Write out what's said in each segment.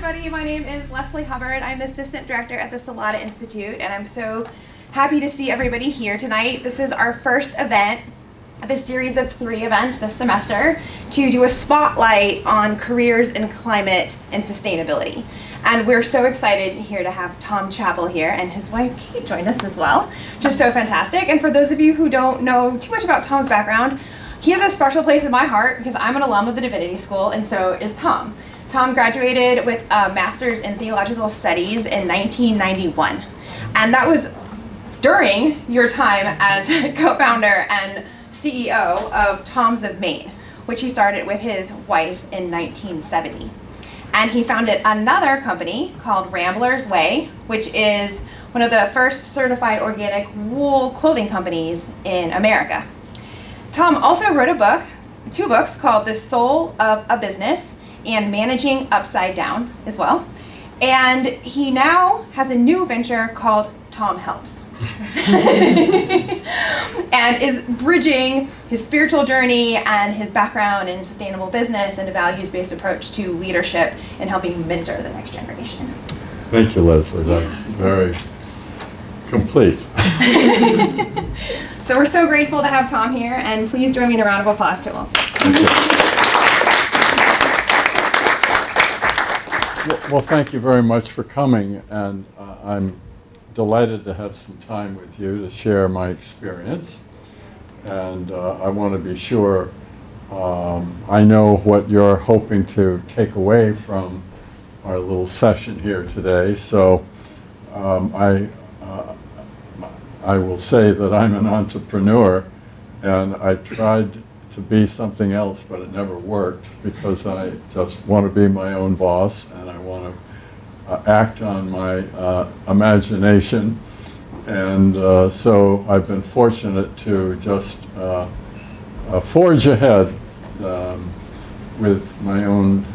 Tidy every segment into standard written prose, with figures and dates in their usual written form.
everybody. My name is Leslie Hubbard. I'm Assistant Director at the Salata Institute, and I'm so happy to see everybody here tonight. This is our first event of a series of 3 events this semester to do a spotlight on careers in climate and sustainability. And we're so excited here to have Tom Chappell here and his wife Kate join us as well. Just so fantastic. And for those of you who don't know too much about Tom's background, he has a special place in my heart because I'm an alum of the Divinity School, and so is Tom. Tom graduated with a master's in theological studies in 1991. And that was during your time as co-founder and CEO of Tom's of Maine, which he started with his wife in 1970. And he founded another company called Rambler's Way, which is one of the first certified organic wool clothing companies in America. Tom also wrote 2 books called The Soul of a Business and Managing Upside Down as well. And he now has a new venture called Tom Helps. And is bridging his spiritual journey and his background in sustainable business and a values-based approach to leadership and helping mentor the next generation. Thank you, Leslie. That's very complete. So we're so grateful to have Tom here, and please join me in a round of applause to him. Well, thank you very much for coming, and I'm delighted to have some time with you to share my experience. And I want to be sure I know what you're hoping to take away from our little session here today. So I will say that I'm an entrepreneur, and I tried to be something else, but it never worked because I just want to be my own boss, and I want to act on my imagination. And so I've been fortunate to just forge ahead with my own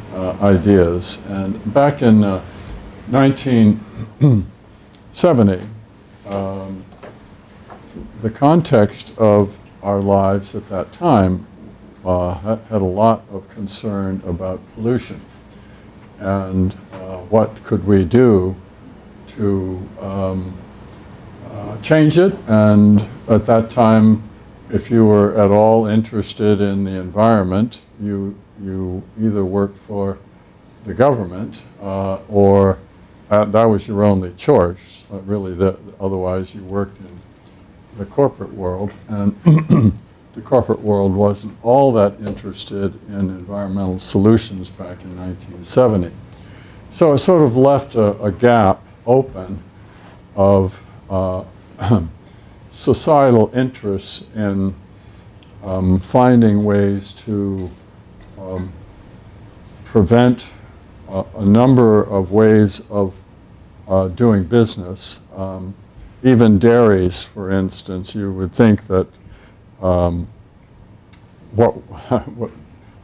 ideas. And back in 1970, the context of our lives at that time had a lot of concern about pollution and what could we do to change it. And at that time, if you were at all interested in the environment, you either worked for the government or that was your only choice. Otherwise you worked in the corporate world, and the corporate world wasn't all that interested in environmental solutions back in 1970. So it sort of left a gap open of societal interests in finding ways to prevent a number of ways of doing business. Even dairies, for instance, you would think that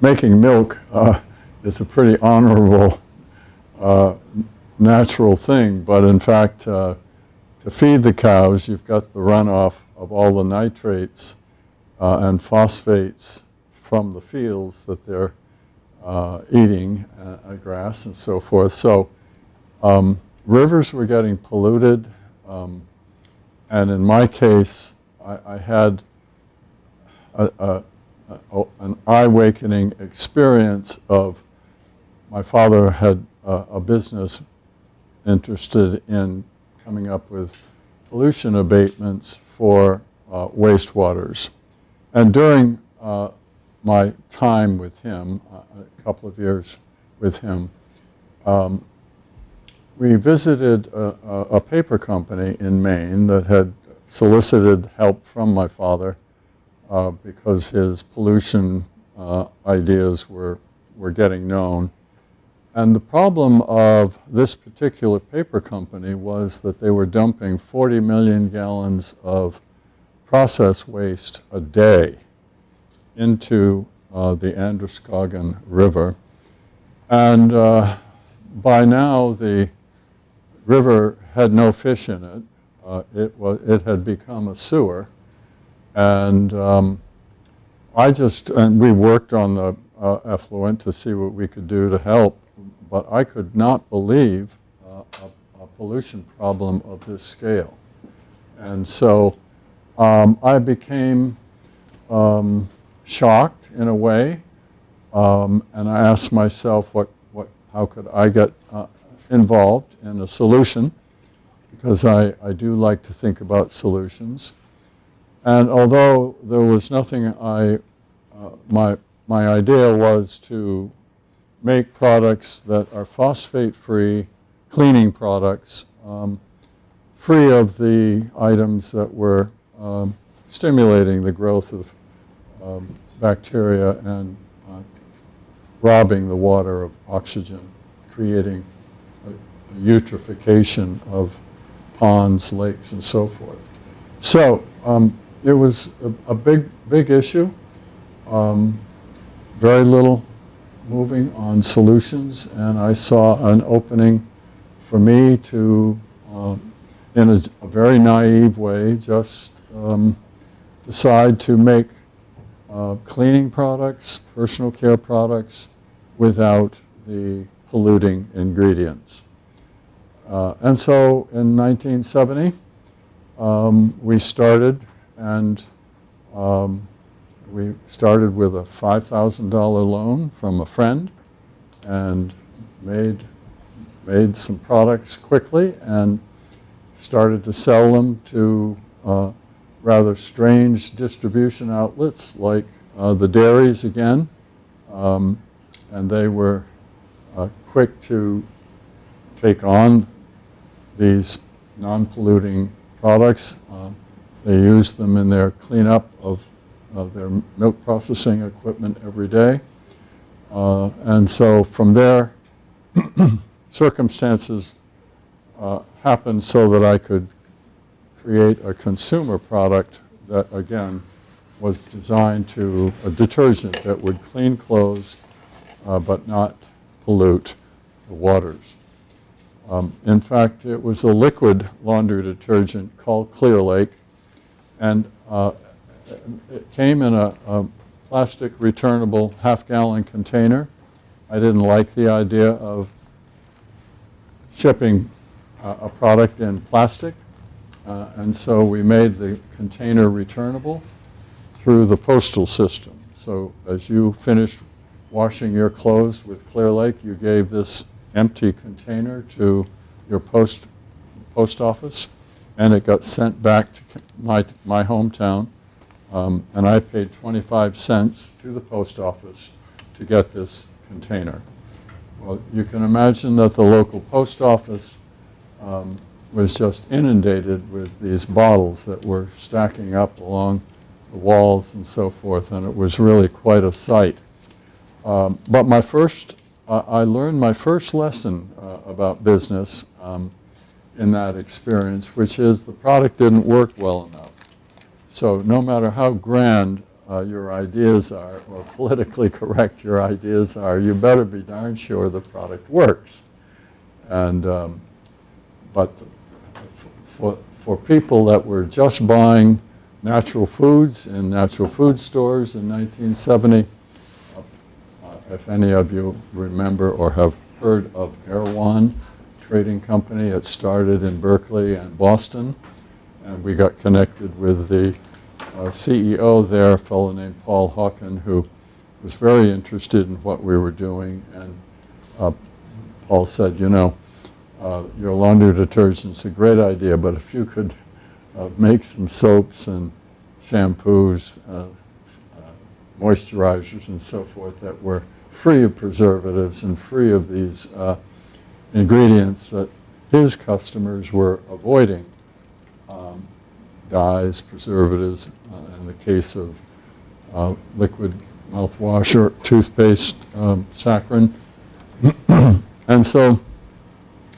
making milk is a pretty honorable, natural thing, but in fact, to feed the cows, you've got the runoff of all the nitrates and phosphates from the fields that they're eating, grass and so forth. So rivers were getting polluted. And in my case, I had an eye-awakening experience of my father had a business interested in coming up with pollution abatements for wastewaters. And during my time with him, a couple of years with him, we visited a paper company in Maine that had solicited help from my father because his pollution ideas were getting known. And the problem of this particular paper company was that they were dumping 40 million gallons of process waste a day into the Androscoggin River. And by now, the river had no fish in it. It had become a sewer, and we worked on the effluent to see what we could do to help, but I could not believe a pollution problem of this scale. And so I became shocked in a way, and I asked myself how could I get involved in a solution, because I do like to think about solutions. And although there was nothing my idea was to make products that are phosphate-free, cleaning products, free of the items that were stimulating the growth of bacteria and robbing the water of oxygen, creating a eutrophication of ponds, lakes, and so forth. So it was a big issue. Very little moving on solutions, and I saw an opening for me to, in a very naive way, just decide to make cleaning products, personal care products, without the polluting ingredients. And so in 1970, we started, and we started with a $5,000 loan from a friend and made some products quickly and started to sell them to rather strange distribution outlets like the dairies again. And they were quick to take on these non-polluting products. They used them in their cleanup of their milk processing equipment every day. And so from there, circumstances happened so that I could create a consumer product that, again, was designed to a detergent that would clean clothes but not pollute the waters. In fact, it was a liquid laundry detergent called Clear Lake, and it came in a plastic returnable half-gallon container. I didn't like the idea of shipping a product in plastic, and so we made the container returnable through the postal system. So as you finished washing your clothes with Clear Lake, you gave this empty container to your post office, and it got sent back to my hometown, and I paid 25 cents to the post office to get this container. Well, you can imagine that the local post office was just inundated with these bottles that were stacking up along the walls and so forth, and it was really quite a sight. But I learned my first lesson about business in that experience, which is the product didn't work well enough. So no matter how grand your ideas are, or politically correct your ideas are, you better be darn sure the product works. And but for people that were just buying natural foods in natural food stores in 1970, if any of you remember or have heard of Erewhon Trading Company, it started in Berkeley and Boston, and we got connected with the CEO there, a fellow named Paul Hawken, who was very interested in what we were doing. And Paul said, you know, your laundry detergent's a great idea, but if you could make some soaps and shampoos, moisturizers and so forth that were free of preservatives and free of these ingredients that his customers were avoiding, dyes, preservatives, in the case of liquid mouthwash or toothpaste, saccharin. And so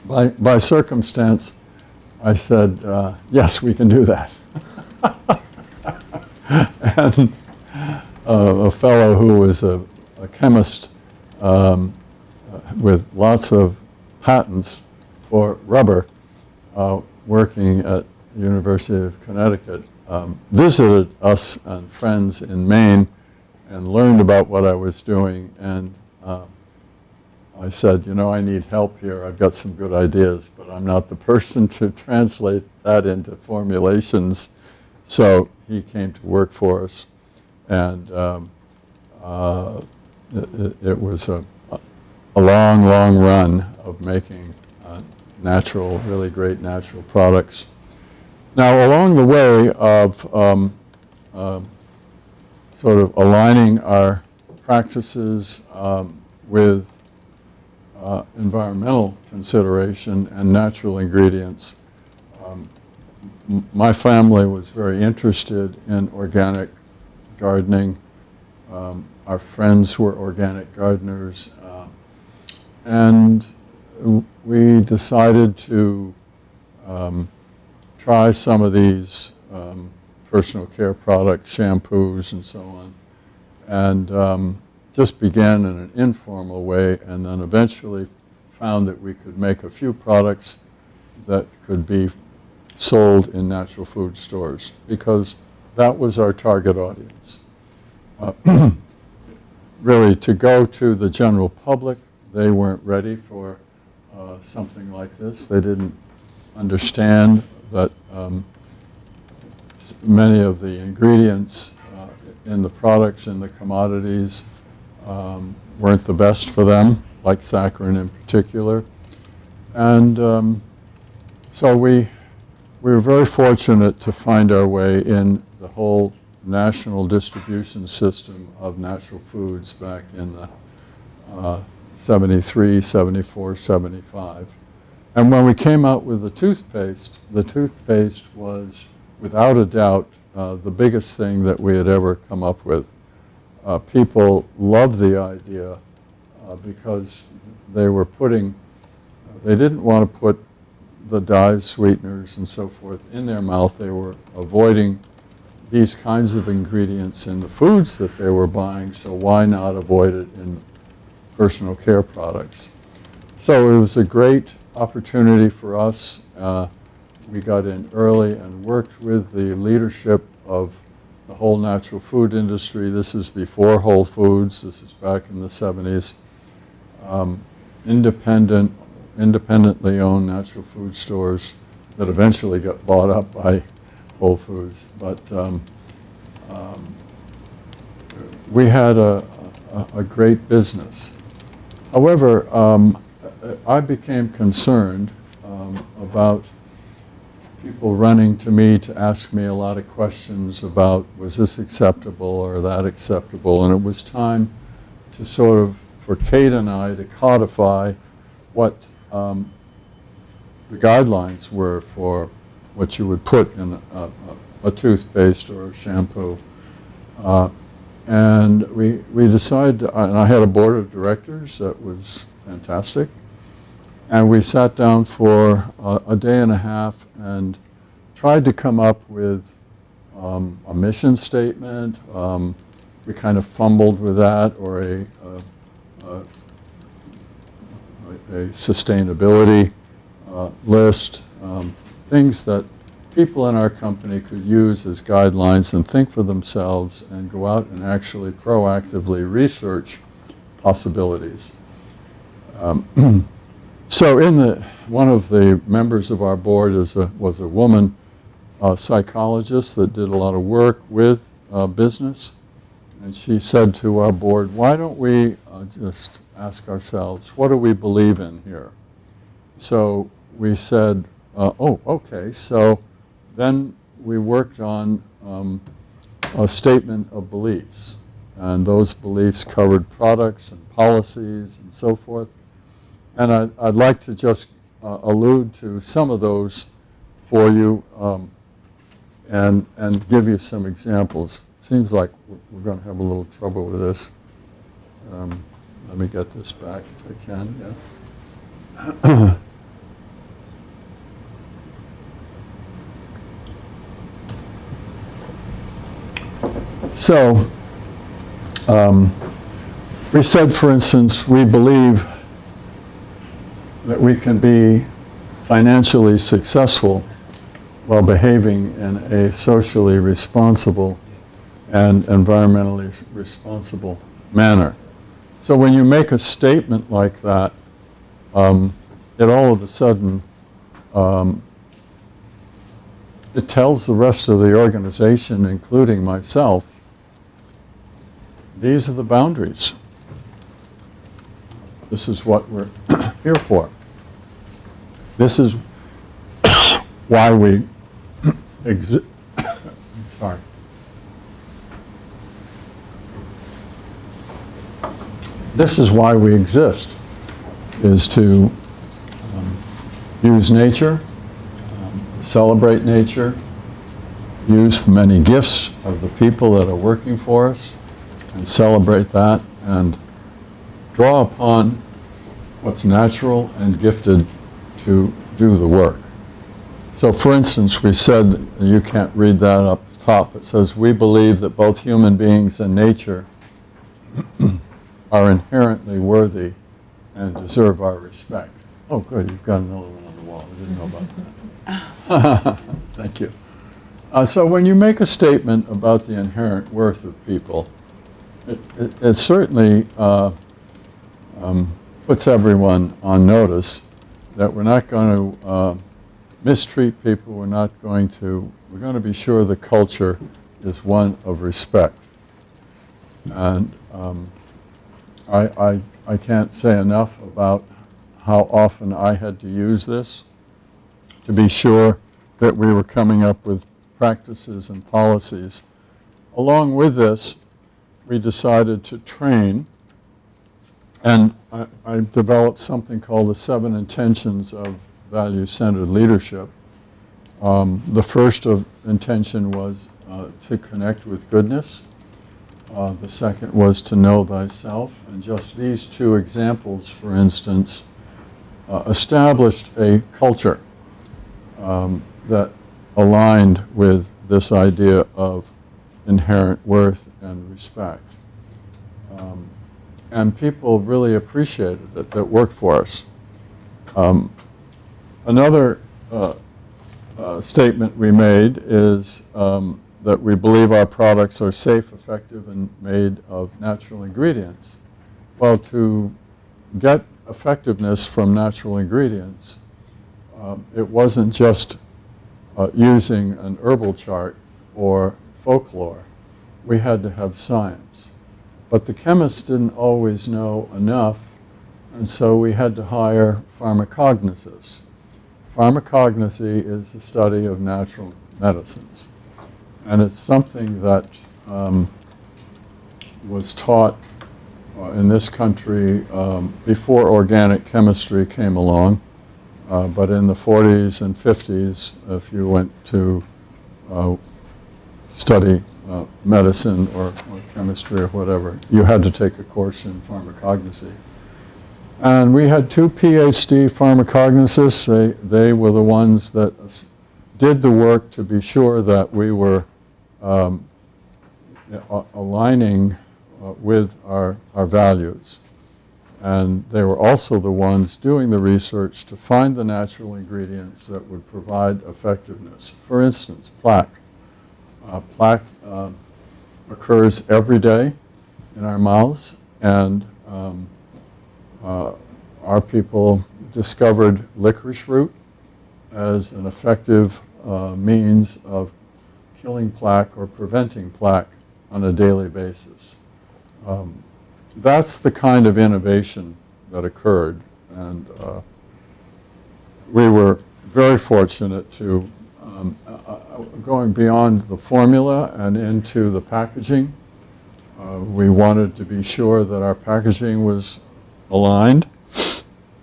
by circumstance, I said, yes, we can do that. And a fellow who was a chemist with lots of patents for rubber, working at the University of Connecticut, visited us and friends in Maine and learned about what I was doing, and I said, you know, I need help here. I've got some good ideas, but I'm not the person to translate that into formulations. So he came to work for us, and it was a long, long run of making natural, really great natural products. Now, along the way of sort of aligning our practices with environmental consideration and natural ingredients, my family was very interested in organic gardening. Our friends were organic gardeners, and we decided to try some of these personal care products, shampoos and so on, and just began in an informal way, and then eventually found that we could make a few products that could be sold in natural food stores, because that was our target audience. Really, to go to the general public, they weren't ready for something like this. They didn't understand that many of the ingredients in the products, in the commodities, weren't the best for them, like saccharin in particular. And so we were very fortunate to find our way in the whole national distribution system of natural foods back in the 73, 74, 75. And when we came out with the toothpaste was, without a doubt, the biggest thing that we had ever come up with. People loved the idea because they didn't want to put the dyes, sweeteners, and so forth in their mouth. They were avoiding these kinds of ingredients in the foods that they were buying, so why not avoid it in personal care products? So it was a great opportunity for us. We got in early and worked with the leadership of the whole natural food industry. This is before Whole Foods. This is back in the 70s. Independently owned natural food stores that eventually got bought up by Whole Foods. But we had a great business. However, I became concerned about people running to me to ask me a lot of questions about, was this acceptable or that acceptable? And it was time to sort of, for Kate and I, to codify what the guidelines were for what you would put in a toothpaste or a shampoo. And we decided, and I had a board of directors that was fantastic. And we sat down for a day and a half and tried to come up with a mission statement. We kind of fumbled with that, or a sustainability list, things that people in our company could use as guidelines and think for themselves and go out and actually proactively research possibilities. So one of the members of our board was a woman psychologist that did a lot of work with business. And she said to our board, why don't we just ask ourselves, what do we believe in here? So we said, oh, okay. So then we worked on a statement of beliefs. And those beliefs covered products and policies and so forth. And I'd like to just allude to some of those for you and give you some examples. Seems like we're going to have a little trouble with this. Let me get this back if I can. Yeah. So we said, for instance, we believe that we can be financially successful while behaving in a socially responsible and environmentally responsible manner. So when you make a statement like that, it all of a sudden, it tells the rest of the organization, including myself, these are the boundaries. This is what we're here for. This is why we exist. Sorry. This is why we exist, is to use nature, celebrate nature, use the many gifts of the people that are working for us, and celebrate that, and draw upon what's natural and gifted to do the work. So for instance, we said, you can't read that up top, it says, we believe that both human beings and nature are inherently worthy and deserve our respect. Oh good, you've got another one on the wall, I didn't know about that. Thank you. So when you make a statement about the inherent worth of people, it certainly puts everyone on notice that we're not going to mistreat people, we're going to be sure the culture is one of respect. And I can't say enough about how often I had to use this to be sure that we were coming up with practices and policies. Along with this, we decided to train, and I developed something called the 7 intentions of value-centered leadership. The first intention was to connect with goodness. The second was to know thyself. And just these 2 examples, for instance, established a culture that aligned with this idea of inherent worth and respect. And people really appreciated it that worked for us. Another statement we made is that we believe our products are safe, effective, and made of natural ingredients. Well, to get effectiveness from natural ingredients, it wasn't just using an herbal chart or folklore. We had to have science. But the chemists didn't always know enough, and so we had to hire pharmacognosy. Pharmacognosy is the study of natural medicines. And it's something that was taught in this country before organic chemistry came along. But in the 40s and 50s, if you went to study medicine or chemistry or whatever, you had to take a course in pharmacognosy. And we had 2 PhD pharmacognosyists. They were the ones that did the work to be sure that we were aligning with our values. And they were also the ones doing the research to find the natural ingredients that would provide effectiveness. For instance, plaque. Plaque occurs every day in our mouths, and our people discovered licorice root as an effective means of killing plaque or preventing plaque on a daily basis. That's the kind of innovation that occurred, and we were very fortunate to going beyond the formula and into the packaging. We wanted to be sure that our packaging was aligned,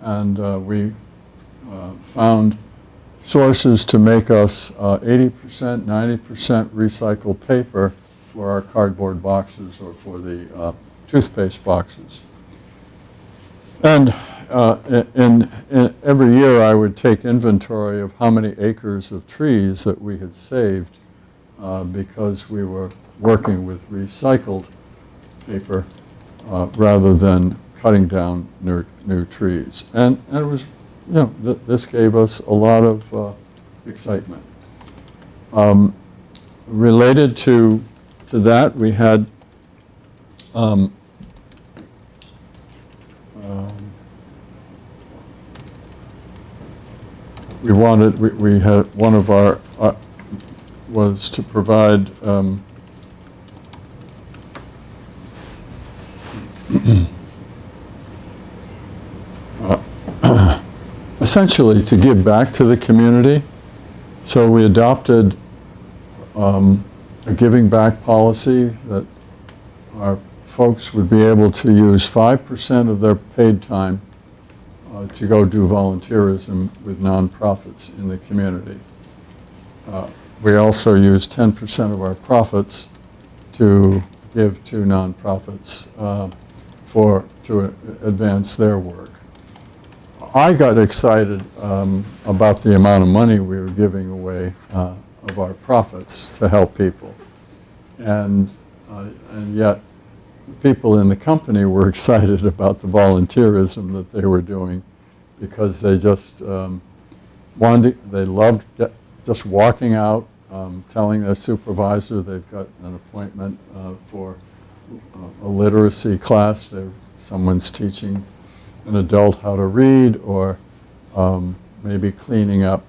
and we found sources to make us 80%, 90% recycled paper for our cardboard boxes or for the toothpaste boxes. And in every year I would take inventory of how many acres of trees that we had saved because we were working with recycled paper rather than cutting down new trees. And it was, this gave us a lot of excitement. Related to that, we had we had one of our, was to provide essentially to give back to the community. So we adopted a giving back policy that our folks would be able to use 5% of their paid time to go do volunteerism with nonprofits in the community. We also use 10% of our profits to give to nonprofits to advance their work. I got excited about the amount of money we were giving away of our profits to help people, and yet people in the company were excited about the volunteerism that they were doing, because they just they loved just walking out, telling their supervisor they've got an appointment for a literacy class. Someone's teaching an adult how to read, or maybe cleaning up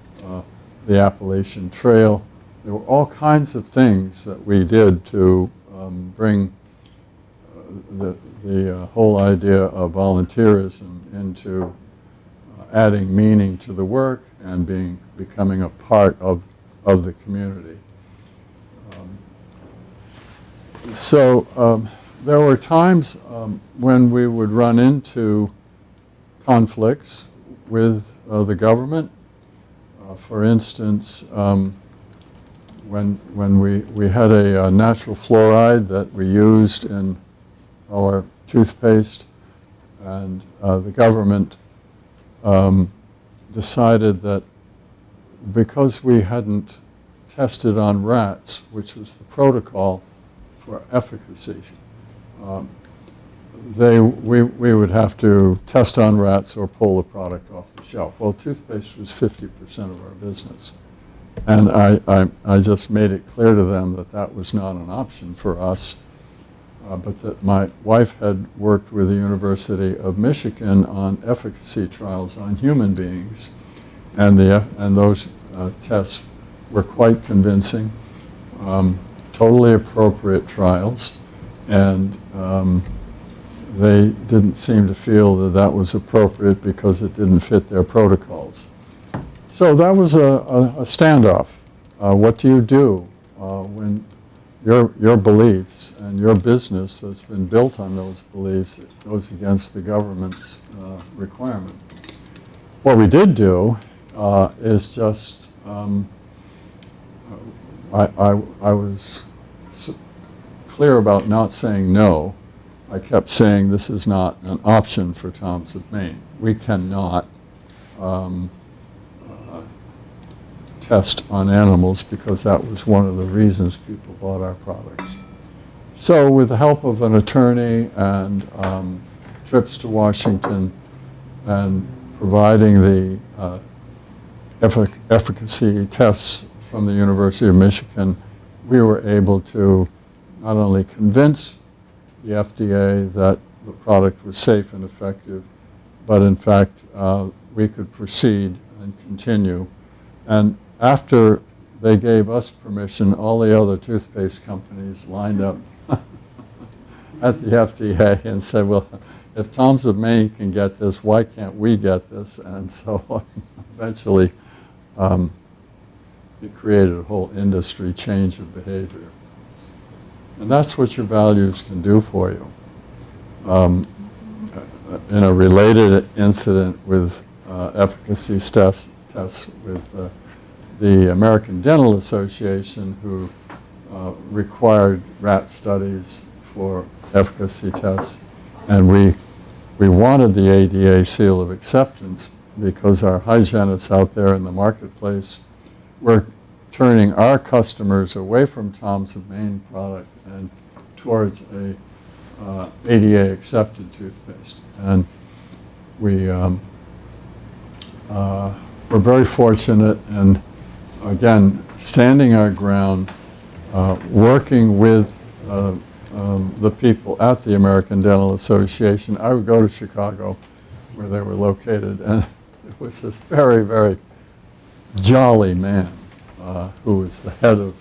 the Appalachian Trail. There were all kinds of things that we did to bring the whole idea of volunteerism into adding meaning to the work and becoming a part of the community. So there were times when we would run into conflicts with the government. For instance, when we had a natural fluoride that we used in our toothpaste, and the government decided that because we hadn't tested on rats, which was the protocol for efficacy, we would have to test on rats or pull the product off the shelf. Well, toothpaste was 50% of our business. And I just made it clear to them that that was not an option for us, but that my wife had worked with the University of Michigan on efficacy trials on human beings, and those tests were quite convincing, totally appropriate trials, and they didn't seem to feel that that was appropriate because it didn't fit their protocols. So that was a standoff. What do you do when your beliefs and your business that's been built on those beliefs goes against the government's requirement? What we did do is just, I was clear about not saying no. I kept saying this is not an option for Tom's of Maine. We cannot test on animals, because that was one of the reasons people bought our products. So with the help of an attorney and trips to Washington and providing the efficacy tests from the University of Michigan, we were able to not only convince the FDA that the product was safe and effective, but in fact we could proceed and continue. And after they gave us permission, all the other toothpaste companies lined up at the FDA and said, well, if Tom's of Maine can get this, why can't we get this? And so eventually it created a whole industry change of behavior. And that's what your values can do for you. In a related incident with efficacy tests with the American Dental Association, who required rat studies for efficacy tests, and we wanted the ADA seal of acceptance because our hygienists out there in the marketplace were turning our customers away from Tom's of Maine product and towards a ADA accepted toothpaste. And we were very fortunate, and again, standing our ground, working with the people at the American Dental Association. I would go to Chicago, where they were located, and it was this very, very jolly man who was the head of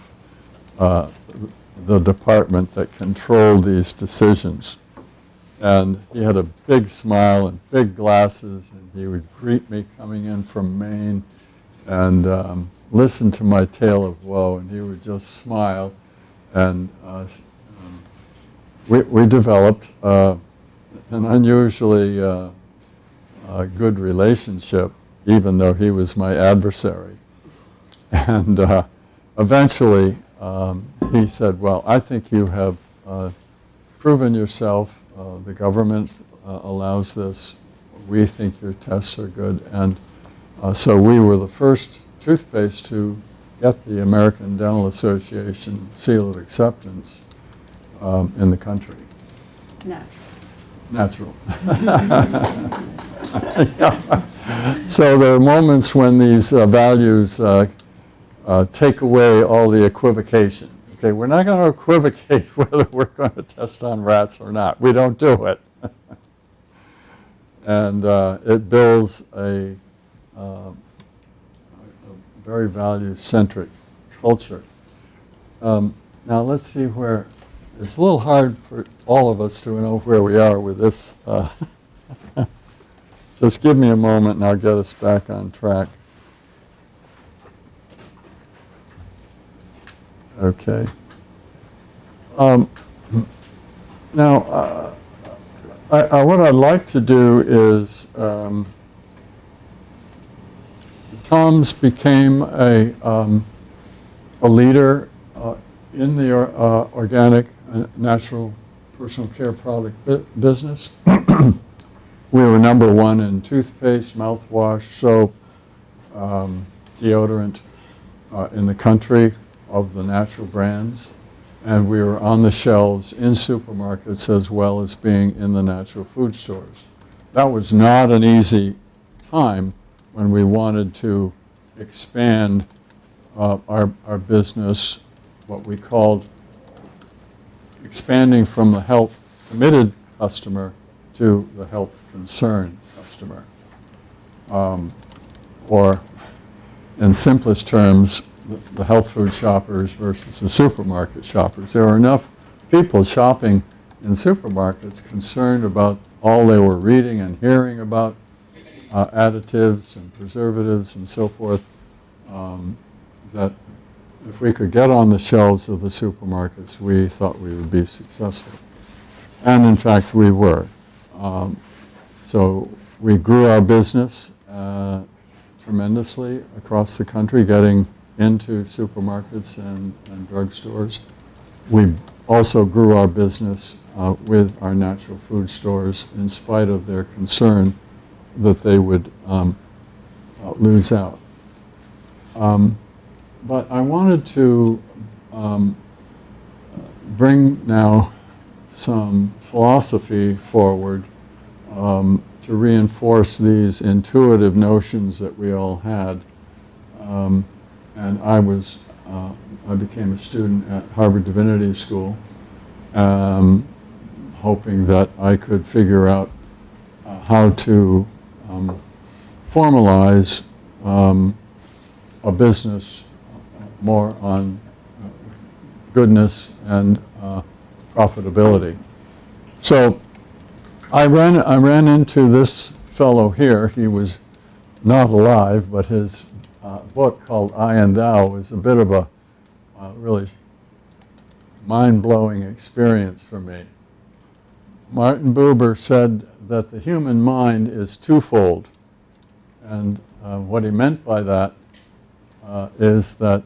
the department that controlled these decisions. And he had a big smile and big glasses, and he would greet me coming in from Maine and listen to my tale of woe, and he would just smile. And we developed an unusually good relationship, even though he was my adversary. And eventually he said, well, I think you have proven yourself. The government allows this. We think your tests are good. And so we were the first toothpaste to get the American Dental Association seal of acceptance in the country. Natural. So there are moments when these values take away all the equivocation. Okay, we're not going to equivocate whether we're going to test on rats or not. We don't do it. And it builds a very value-centric culture. Now let's see where, it's a little hard for all of us to know where we are with this. Just give me a moment and I'll get us back on track. Okay. Now, what I'd like to do is, Tom's became a leader in the organic natural personal care product business. We were number one in toothpaste, mouthwash, soap, deodorant in the country of the natural brands, and we were on the shelves in supermarkets as well as being in the natural food stores. That was not an easy time when we wanted to expand our business, what we called expanding from the health committed customer to the health concerned customer. Or in simplest terms, the health food shoppers versus the supermarket shoppers. There were enough people shopping in supermarkets concerned about all they were reading and hearing about additives and preservatives and so forth, that if we could get on the shelves of the supermarkets, we thought we would be successful. And in fact, we were. So we grew our business tremendously across the country, getting into supermarkets and drugstores. We also grew our business with our natural food stores in spite of their concern that they would lose out. But I wanted to bring now some philosophy forward to reinforce these intuitive notions that we all had. And I became a student at Harvard Divinity School, hoping that I could figure out how to formalize a business more on goodness and profitability. So I ran into this fellow here. He was not alive, but his book called I and Thou was a bit of a really mind-blowing experience for me. Martin Buber said that the human mind is twofold. And what he meant by that is that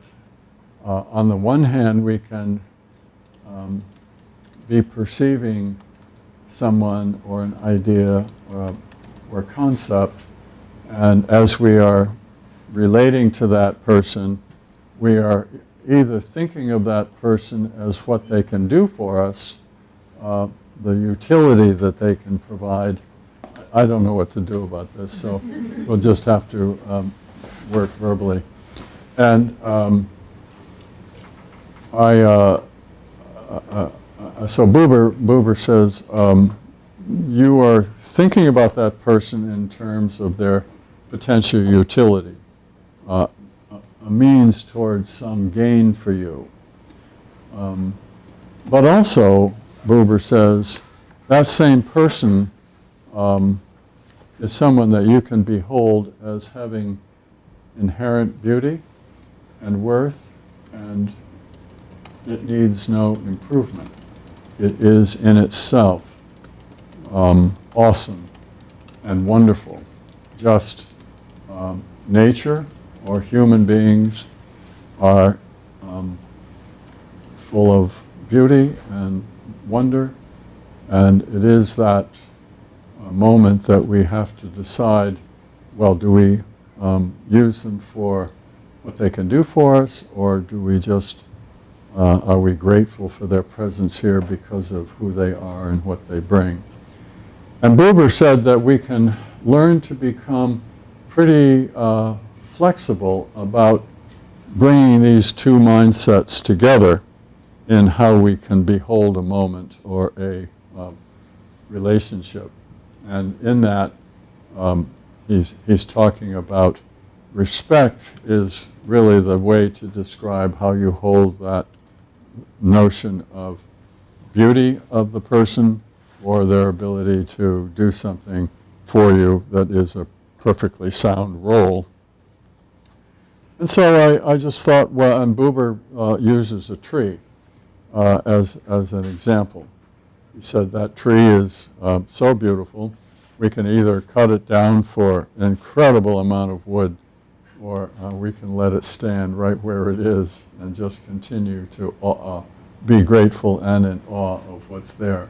on the one hand, we can be perceiving someone or an idea or concept, and as we are relating to that person, we are either thinking of that person as what they can do for us, the utility that they can provide. I don't know what to do about this, so we'll just have to work verbally. And so Buber says, you are thinking about that person in terms of their potential utility. a means towards some gain for you. But also, Buber says, that same person is someone that you can behold as having inherent beauty and worth, and it needs no improvement. It is in itself awesome and wonderful. Just nature or human beings are full of beauty and wonder, and it is that moment that we have to decide, well, do we use them for what they can do for us, or do we just, are we grateful for their presence here because of who they are and what they bring? And Buber said that we can learn to become pretty flexible about bringing these two mindsets together in how we can behold a moment or a relationship. And in that, he's talking about respect is really the way to describe how you hold that notion of beauty of the person or their ability to do something for you that is a perfectly sound role. And so I just thought, well, and Buber uses a tree as an example. He said that tree is so beautiful, we can either cut it down for an incredible amount of wood, or we can let it stand right where it is and just continue to be grateful and in awe of what's there.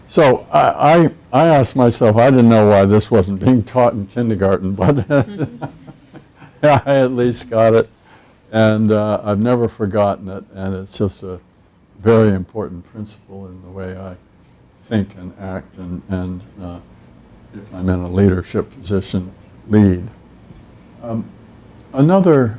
So I asked myself, I didn't know why this wasn't being taught in kindergarten, but I at least got it, and I've never forgotten it, and it's just a very important principle in the way I think and act, and if I'm in a leadership position, lead. Another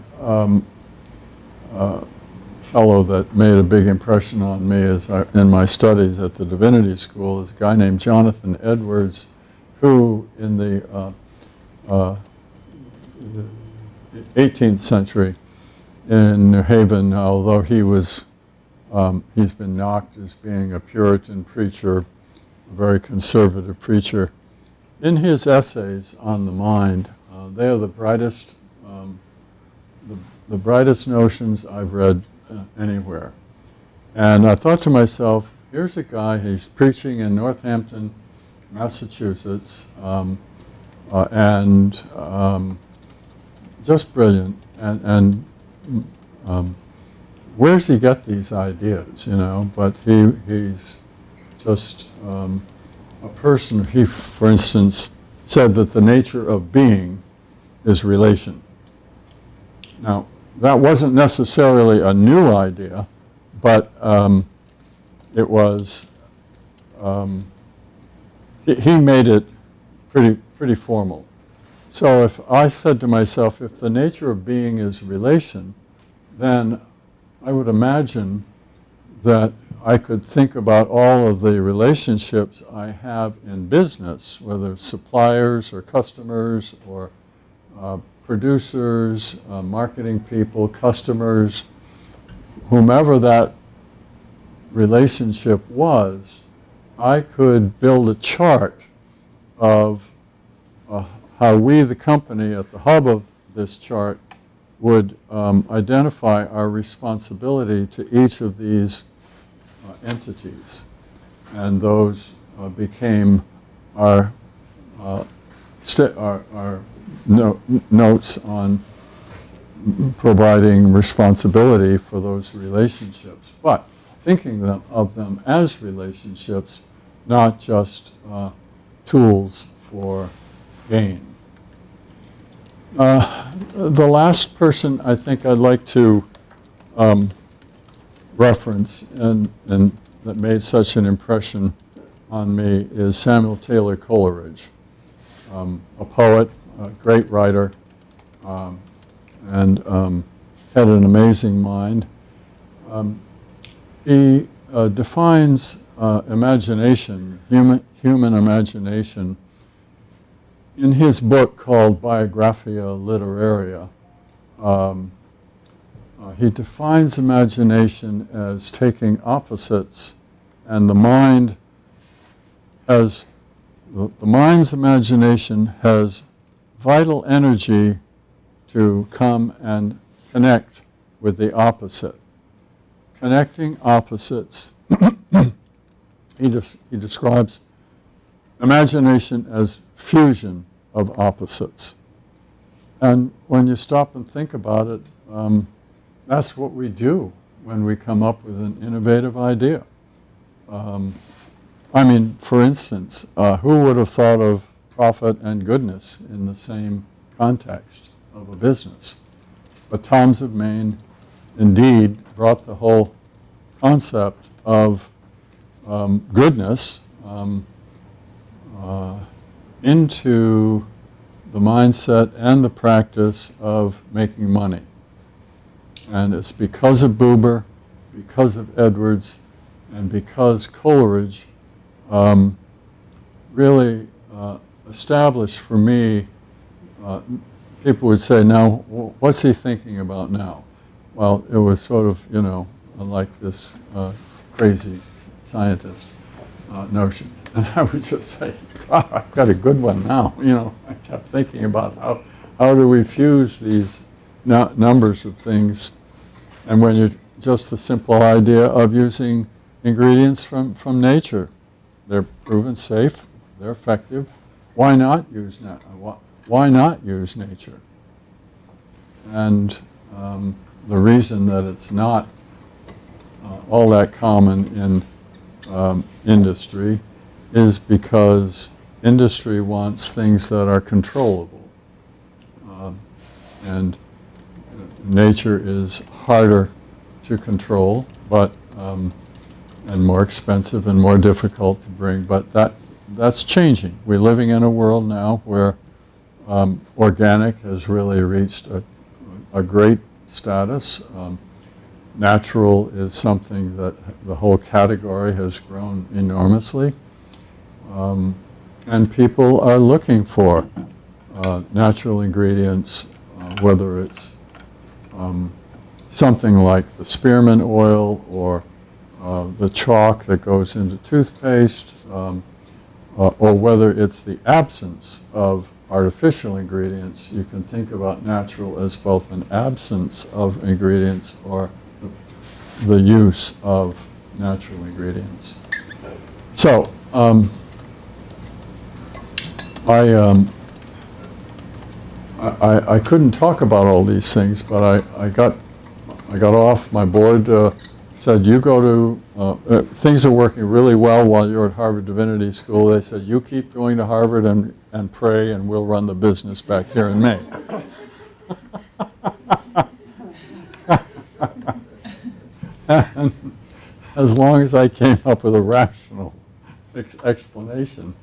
fellow that made a big impression on me in my studies at the Divinity School is a guy named Jonathan Edwards, who in the 18th century in New Haven, although he's been knocked as being a Puritan preacher, a very conservative preacher. In his essays on the mind, they are the brightest notions I've read anywhere. And I thought to myself, here's a guy, he's preaching in Northampton, Massachusetts, and just brilliant. And where's he get these ideas, you know? But he's just a person. He, for instance, said that the nature of being is relation. Now, that wasn't necessarily a new idea, but it was, he made it pretty formal. So if I said to myself, if the nature of being is relation, then I would imagine that I could think about all of the relationships I have in business, whether suppliers or customers or producers, marketing people, customers, whomever that relationship was, I could build a chart of how we, the company, at the hub of this chart, would identify our responsibility to each of these entities. And those became our notes on providing responsibility for those relationships. But thinking of them as relationships, not just tools for gain. The last person I think I'd like to reference and that made such an impression on me is Samuel Taylor Coleridge, a poet, a great writer, and had an amazing mind. He defines imagination, human imagination, in his book called Biographia Literaria. he defines imagination as taking opposites, and the mind has, the mind's imagination has vital energy to come and connect with the opposite. Connecting opposites, he describes imagination as fusion of opposites. And when you stop and think about it, that's what we do when we come up with an innovative idea. I mean, for instance, who would have thought of profit and goodness in the same context of a business? But Tom's of Maine indeed brought the whole concept of goodness into the mindset and the practice of making money. And it's because of Buber, because of Edwards, and because Coleridge really established for me, people would say, now, what's he thinking about now? Well, it was sort of, you know, like this crazy scientist notion. And I would just say, God, I've got a good one now. You know, I kept thinking about how do we fuse these numbers of things. And when you're just the simple idea of using ingredients from nature, they're proven safe, they're effective. Why not use nature? And the reason that it's not all that common in industry is because industry wants things that are controllable. And nature is harder to control, but and more expensive and more difficult to bring, but that's changing. We're living in a world now where organic has really reached a great status. Natural is something that the whole category has grown enormously. And people are looking for natural ingredients, whether it's something like the spearmint oil or the chalk that goes into toothpaste, or whether it's the absence of artificial ingredients. You can think about natural as both an absence of ingredients or the use of natural ingredients. So, I couldn't talk about all these things, but I got off. My board said, you go to, things are working really well while you're at Harvard Divinity School. They said, you keep going to Harvard and pray, and we'll run the business back here in Maine. And as long as I came up with a rational explanation,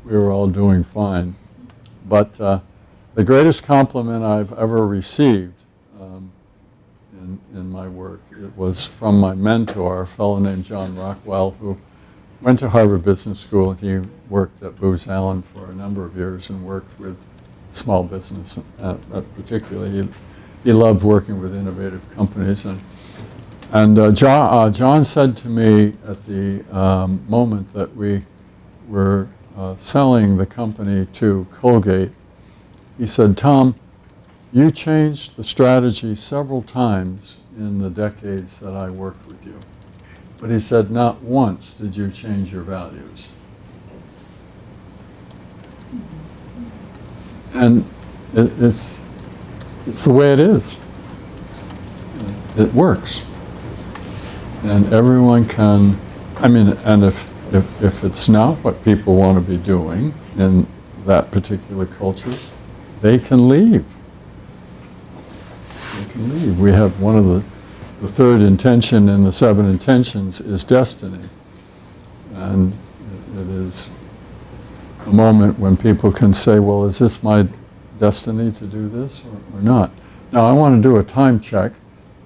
we were all doing fine. But the greatest compliment I've ever received in my work, it was from my mentor, a fellow named John Rockwell, who went to Harvard Business School. He worked at Booz Allen for a number of years and worked with small business. Particularly, he loved working with innovative companies. And John said to me at the moment that we were selling the company to Colgate, he said, Tom, you changed the strategy several times in the decades that I worked with you. But he said, not once did you change your values. And it's the way it is. It works. And everyone can, I mean, and if it's not what people want to be doing in that particular culture, they can leave. They can leave. We have one of the third intention in the 7 intentions is destiny. And it is a moment when people can say, well, is this my destiny to do this or not? Now, I want to do a time check.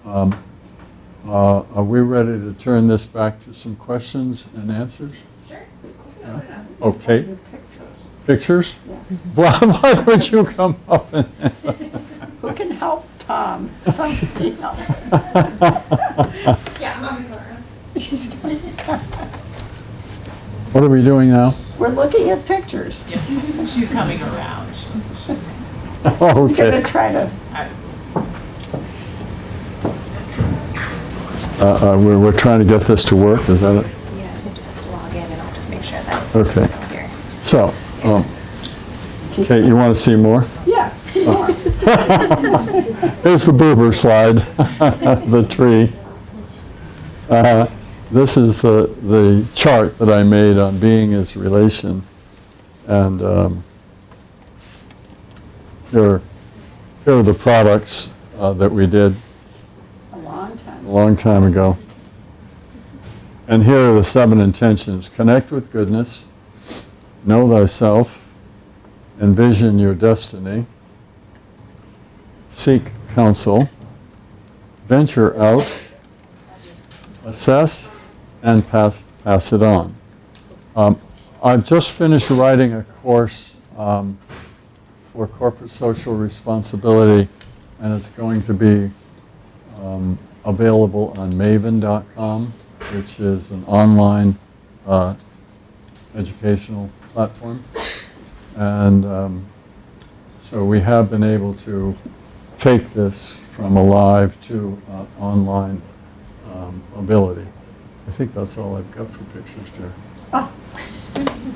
Are we ready to turn this back to some questions and answers? Sure. Yeah. Okay. Pictures? Yeah. Why don't you come up and Who can help? Tom, something else. Yeah, mommy's around. She's going. What are we doing now? We're looking at pictures. Yeah, she's coming around. She's We're gonna Okay. try to. We're trying to get this to work, is that it? Yeah, so just log in and I'll just make sure that it's Okay. still here. So, Kate, you want to see more? Yeah, see more. Here's the boober slide, the tree. This is the chart that I made on being as relation. And here are the products that we did A long time. a long time ago. And here are the 7 intentions. Connect with goodness, know thyself, envision your destiny, seek counsel, venture out, assess, and pass it on. I've just finished writing a course for corporate social responsibility, and it's going to be available on maven.com, which is an online educational platform. And so we have been able to take this from a live to online ability. I think that's all I've got for pictures, dear. Oh,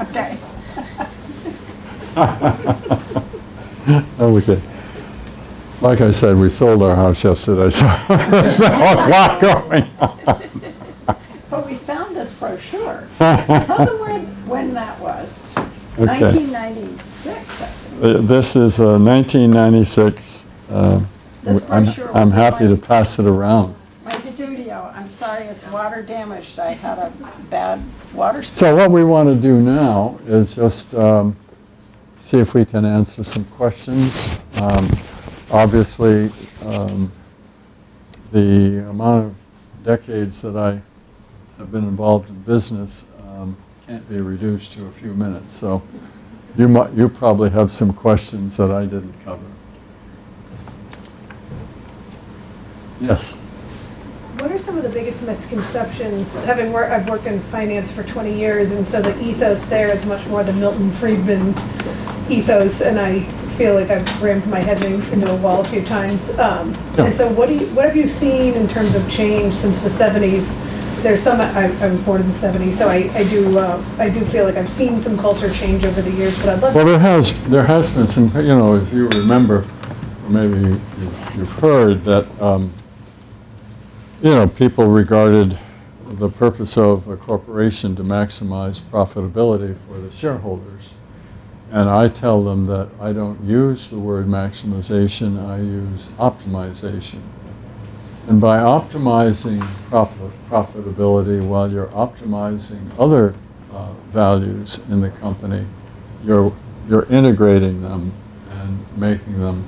okay. Okay. Like I said, we sold our house yesterday, so there's been a lot going on. But we found this brochure. Tell them when that was. Okay. 1996, I think. This is 1996. This brochure I'm was happy in to pass it around. my studio. I'm sorry, it's water damaged. I had a bad water spill. So what we want to do now is just see if we can answer some questions. Obviously, the amount of decades that I have been involved in business can't be reduced to a few minutes. So you probably have some questions that I didn't cover. Yes. What are some of the biggest misconceptions, I've worked in finance for 20 years, and so the ethos there is much more the Milton Friedman ethos, and I feel like I've rammed my head into a wall a few times. And so what have you seen in terms of change since the 70s? There's some, I was born in the 70s, so I do feel like I've seen some culture change over the years, but I'd love Well, there has been some, if you remember, or maybe you've heard that, people regarded the purpose of a corporation to maximize profitability for the shareholders. And I tell them that I don't use the word maximization, I use optimization. And by optimizing profitability while you're optimizing other values in the company, you're integrating them and making them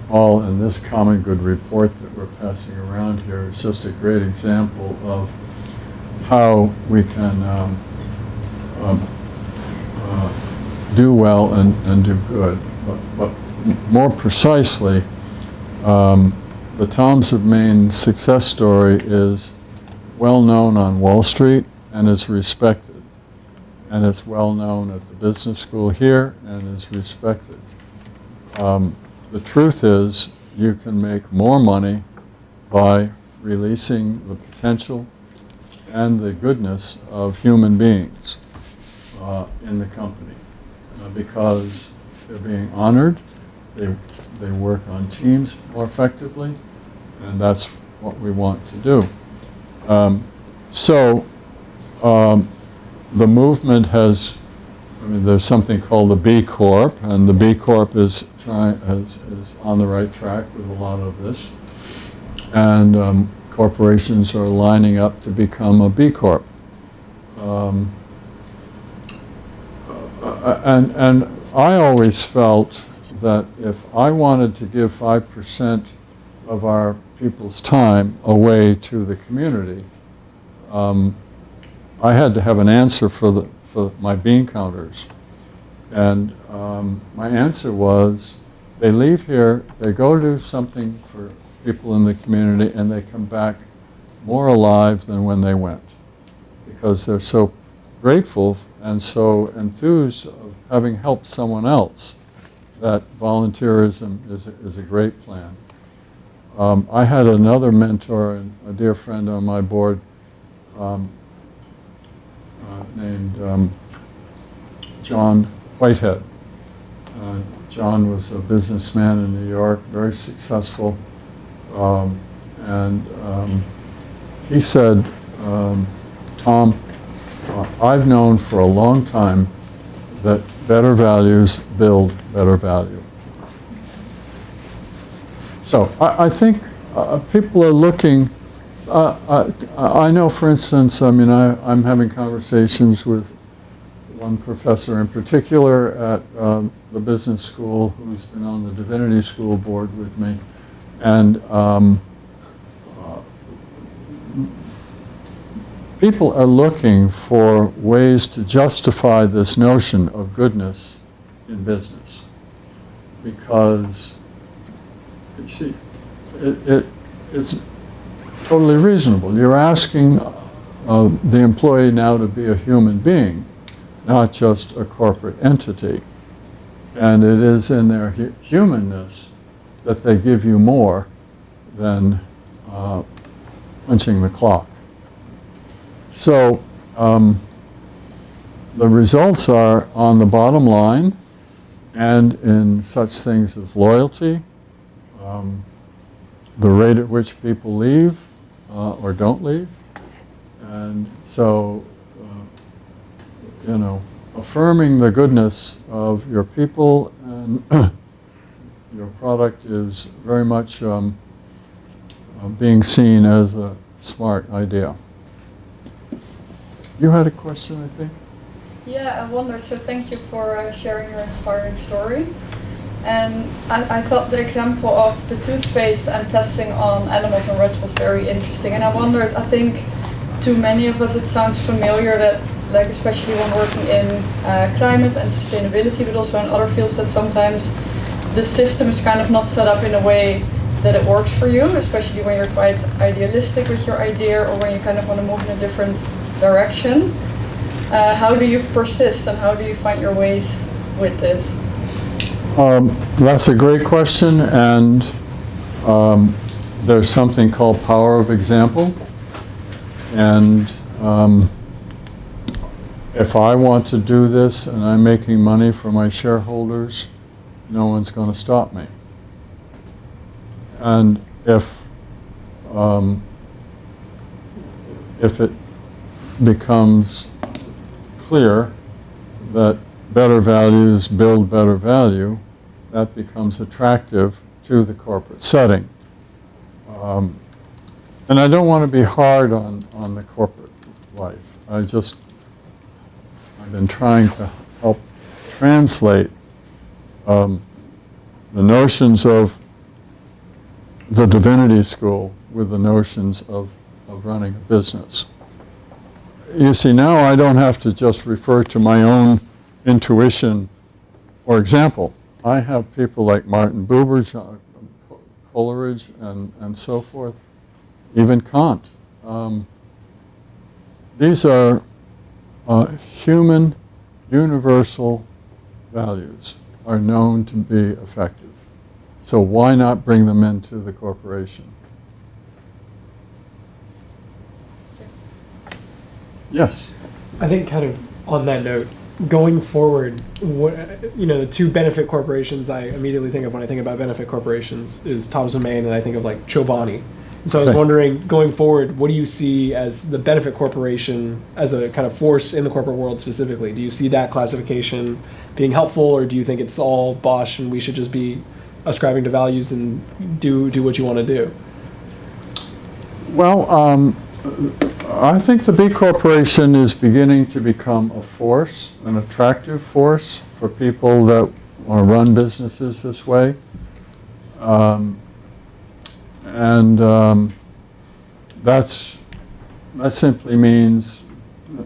all in this common good report that we're passing around here is just a great example of how we can do well and do good. But more precisely, the Toms of Maine success story is well known on Wall Street and is respected. And it's well known at the business school here and is respected. The truth is, you can make more money by releasing the potential and the goodness of human beings in the company because they're being honored, they work on teams more effectively, and that's what we want to do. The movement has, there's something called the B Corp, and the B Corp is on the right track with a lot of this. And corporations are lining up to become a B Corp. And I always felt that if I wanted to give 5% of our people's time away to the community, I had to have an answer for my bean counters. And my answer was, they leave here, they go do something for people in the community, and they come back more alive than when they went, because they're so grateful and so enthused of having helped someone else that volunteerism is a great plan. I had another mentor and a dear friend on my board named John Whitehead. John was a businessman in New York, very successful, and he said, Tom, I've known for a long time that better values build better value. So I think people are looking, I know, for instance, I mean, I'm having conversations with one professor in particular at the business school who's been on the divinity school board with me, and people are looking for ways to justify this notion of goodness in business, because you see, it's totally reasonable. You're asking the employee now to be a human being, not just a corporate entity. And it is in their humanness that they give you more than punching the clock. So the results are on the bottom line and in such things as loyalty, the rate at which people leave or don't leave. And so, you know, affirming the goodness of your people and your product is very much being seen as a smart idea. You had a question, I think? Yeah, I wondered, so thank you for sharing your inspiring story. And I thought the example of the toothpaste and testing on animals and rats was very interesting. And I wondered, I think to many of us it sounds familiar that, like especially when working in climate and sustainability, but also in other fields, that sometimes the system is kind of not set up in a way that it works for you, especially when you're quite idealistic with your idea or when you kind of want to move in a different direction. How do you persist and how do you find your ways with this? That's a great question, and there's something called power of example. And if I want to do this and I'm making money for my shareholders, no one's going to stop me. And if it becomes clear that better values build better value, that becomes attractive to the corporate setting. And I don't want to be hard on the corporate life. I've been trying to help translate the notions of the divinity school with the notions of running a business. You see, now I don't have to just refer to my own intuition or example. I have people like Martin Buber, Coleridge, and so forth, even Kant. These are human, universal values are known to be effective. So why not bring them into the corporation? Yes. I think kind of on that note, going forward, the two benefit corporations I immediately think of when I think about benefit corporations is Tom's of Maine, and I think of like Chobani. And so I was wondering, going forward, what do you see as the benefit corporation as a kind of force in the corporate world specifically? Do you see that classification being helpful, or do you think it's all bosh and we should just be ascribing to values and do what you want to do? Well, I think the B Corporation is beginning to become a force, an attractive force for people that want to run businesses this way. That simply means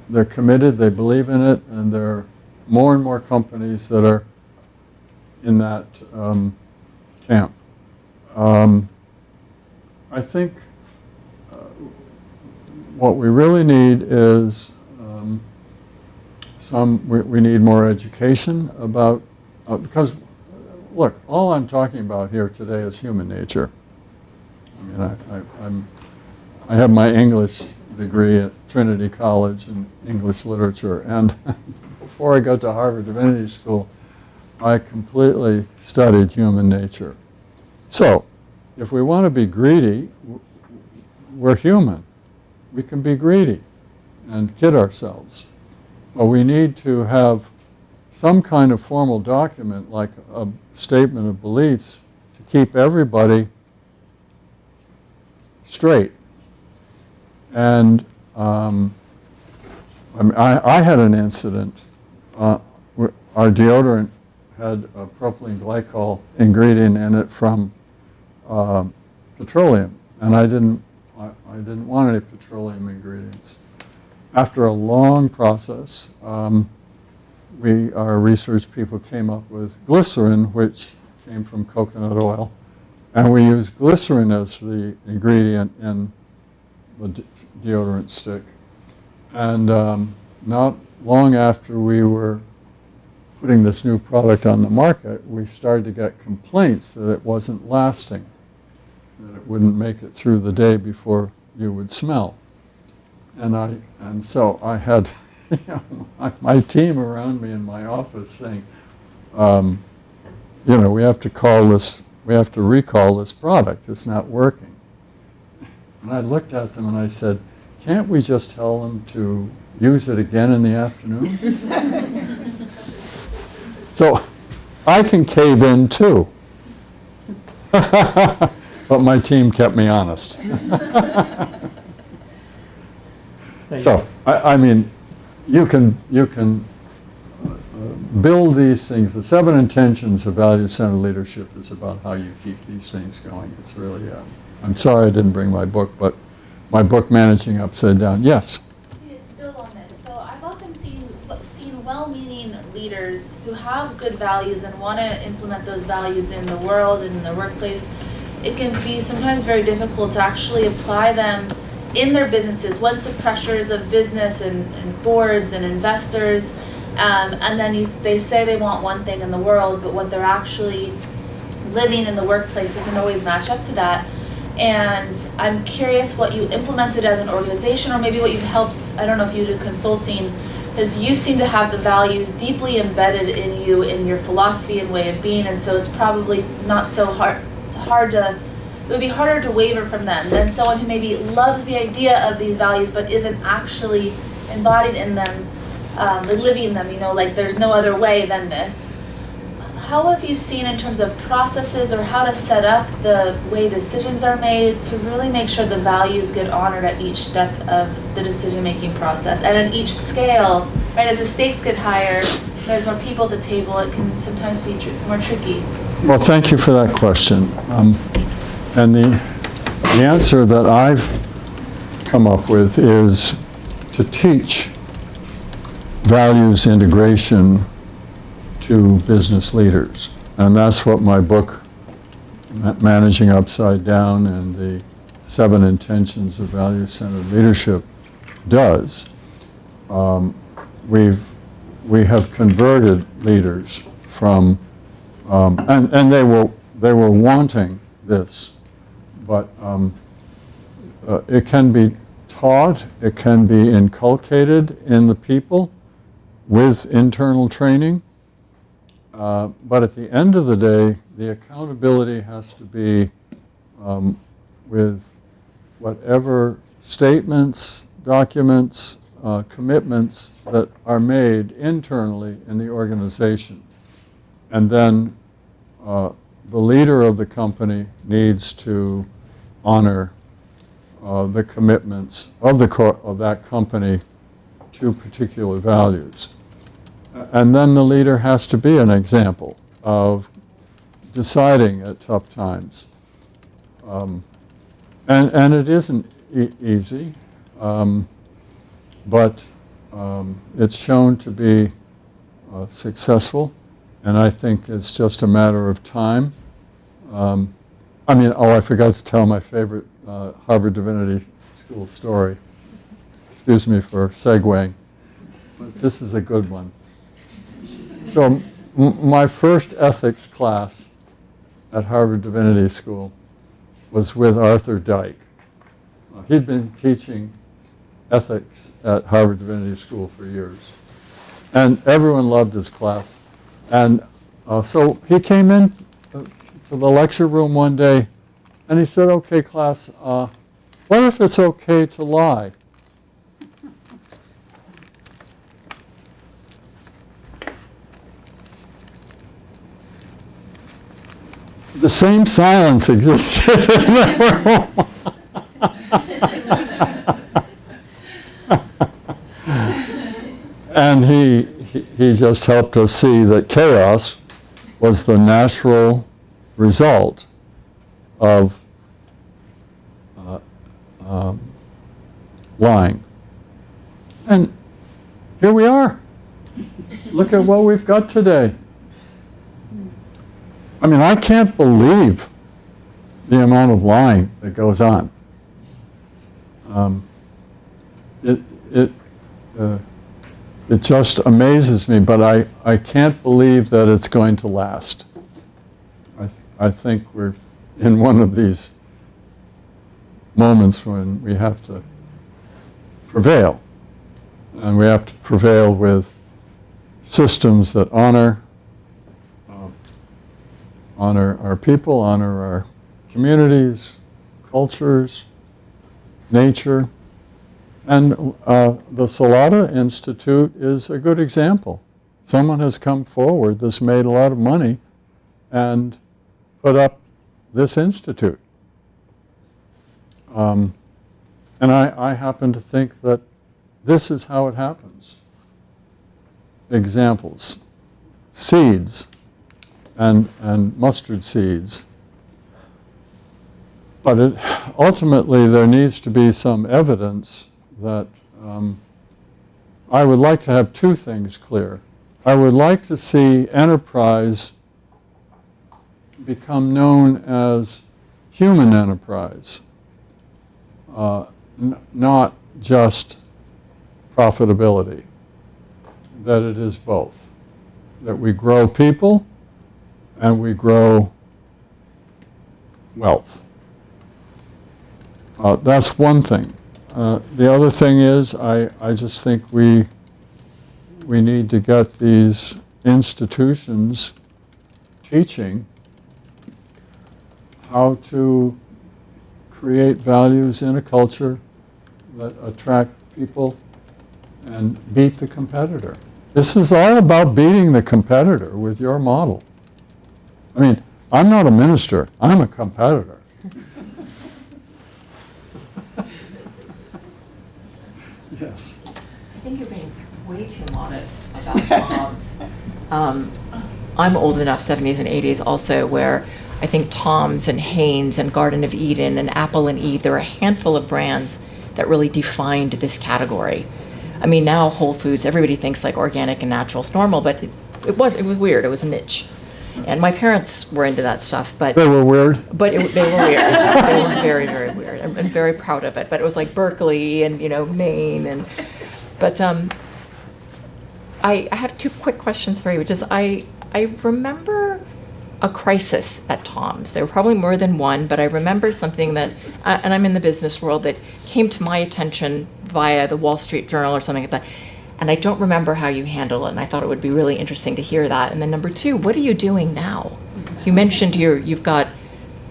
they're committed, they believe in it, and there are more and more companies that are in that camp. I think what we really need is we need more education about, because look, all I'm talking about here today is human nature. I mean, I have my English degree at Trinity College in English literature, and before I got to Harvard Divinity School, I completely studied human nature. So, if we want to be greedy, we're human. We can be greedy and kid ourselves. But we need to have some kind of formal document, like a statement of beliefs, to keep everybody straight. And I had an incident. Our deodorant had a propylene glycol ingredient in it from petroleum, and I didn't want any petroleum ingredients. After a long process, our research people came up with glycerin, which came from coconut oil, and we used glycerin as the ingredient in the deodorant stick. And not long after we were putting this new product on the market, we started to get complaints that it wasn't lasting, that it wouldn't make it through the day before you would smell. And so I had my team around me in my office saying, we have to recall this product. It's not working. And I looked at them and I said, can't we just tell them to use it again in the afternoon? So I can cave in too. But my team kept me honest. So, I mean, you can build these things. The 7 intentions of value-centered leadership is about how you keep these things going. It's really, I'm sorry I didn't bring my book, but my book, Managing Upside Down. Yes? To build on this, so I've often seen well-meaning leaders who have good values and want to implement those values in the world and in the workplace. It can be sometimes very difficult to actually apply them in their businesses once the pressures of business and boards and investors, and then they say they want one thing in the world, but what they're actually living in the workplace doesn't always match up to that. And I'm curious what you implemented as an organization, or maybe what you've helped, I don't know if you do consulting, because you seem to have the values deeply embedded in you, in your philosophy and way of being, and so it's probably not so hard. It would be harder to waver from them than someone who maybe loves the idea of these values but isn't actually embodied in them, living them, like there's no other way than this. How have you seen in terms of processes or how to set up the way decisions are made to really make sure the values get honored at each step of the decision-making process and at each scale, right? As the stakes get higher, there's more people at the table, it can sometimes be more tricky. Well, thank you for that question. And the answer that I've come up with is to teach values integration to business leaders. And that's what my book, Managing Upside Down, and the 7 Intentions of Value-Centered Leadership does. We have converted leaders from, and they were wanting this. But it can be taught, it can be inculcated in the people with internal training. But at the end of the day, the accountability has to be with whatever statements, documents, commitments that are made internally in the organization. And then the leader of the company needs to honor the commitments of that company to particular values. And then the leader has to be an example of deciding at tough times. And it isn't easy, but it's shown to be successful, and I think it's just a matter of time. I forgot to tell my favorite Harvard Divinity School story. Excuse me for segueing, but this is a good one. So my first ethics class at Harvard Divinity School was with Arthur Dyke. He'd been teaching ethics at Harvard Divinity School for years. And everyone loved his class. And so he came in to the lecture room one day and he said, "Okay, class, what if it's okay to lie?" The same silence existed in the room. And he just helped us see that chaos was the natural result of lying. And here we are. Look at what we've got today. I mean, I can't believe the amount of lying that goes on. It just amazes me, but I can't believe that it's going to last. I think we're in one of these moments when we have to prevail. And we have to prevail with systems that honor our people, honor our communities, cultures, nature. And the Salata Institute is a good example. Someone has come forward that's made a lot of money and put up this institute. And I happen to think that this is how it happens. Examples. Seeds and mustard seeds. But ultimately there needs to be some evidence that I would like to have two things clear. I would like to see enterprise become known as human enterprise, not just profitability, that it is both, that we grow people and we grow wealth. That's one thing. The other thing is, I just think we need to get these institutions teaching how to create values in a culture that attract people and beat the competitor. This is all about beating the competitor with your model. I mean, I'm not a minister, I'm a competitor. Yes. I think you're being way too modest about Tom's. I'm old enough, 70s and 80s also, where I think Tom's and Hanes and Garden of Eden and Apple and Eve, there were a handful of brands that really defined this category. I mean, now Whole Foods, everybody thinks like organic and natural is normal, but it was weird. It was a niche. And my parents were into that stuff, but they were weird. But they were weird. They were very, very weird. I'm very proud of it. But it was like Berkeley and Maine but I have two quick questions for you, which is I remember a crisis at Tom's. There were probably more than one, but I remember something that, and I'm in the business world, that came to my attention via the Wall Street Journal or something like that. And I don't remember how you handle it, and I thought it would be really interesting to hear that. And then number two, what are you doing now? You mentioned you've got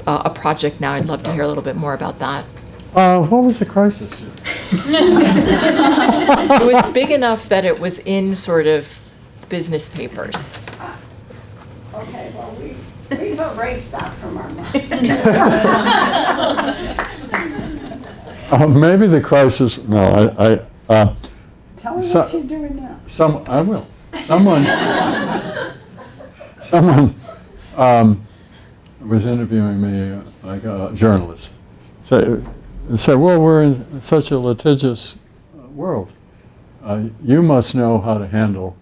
a project now. I'd love to hear a little bit more about that. What was the crisis? It was big enough that it was in sort of business papers. Okay, well, we've erased that from our mind. Maybe the crisis, no, Tell me what you're doing now. I will. Someone was interviewing me, like a journalist. Said, well, we're in such a litigious world. You must know how to handle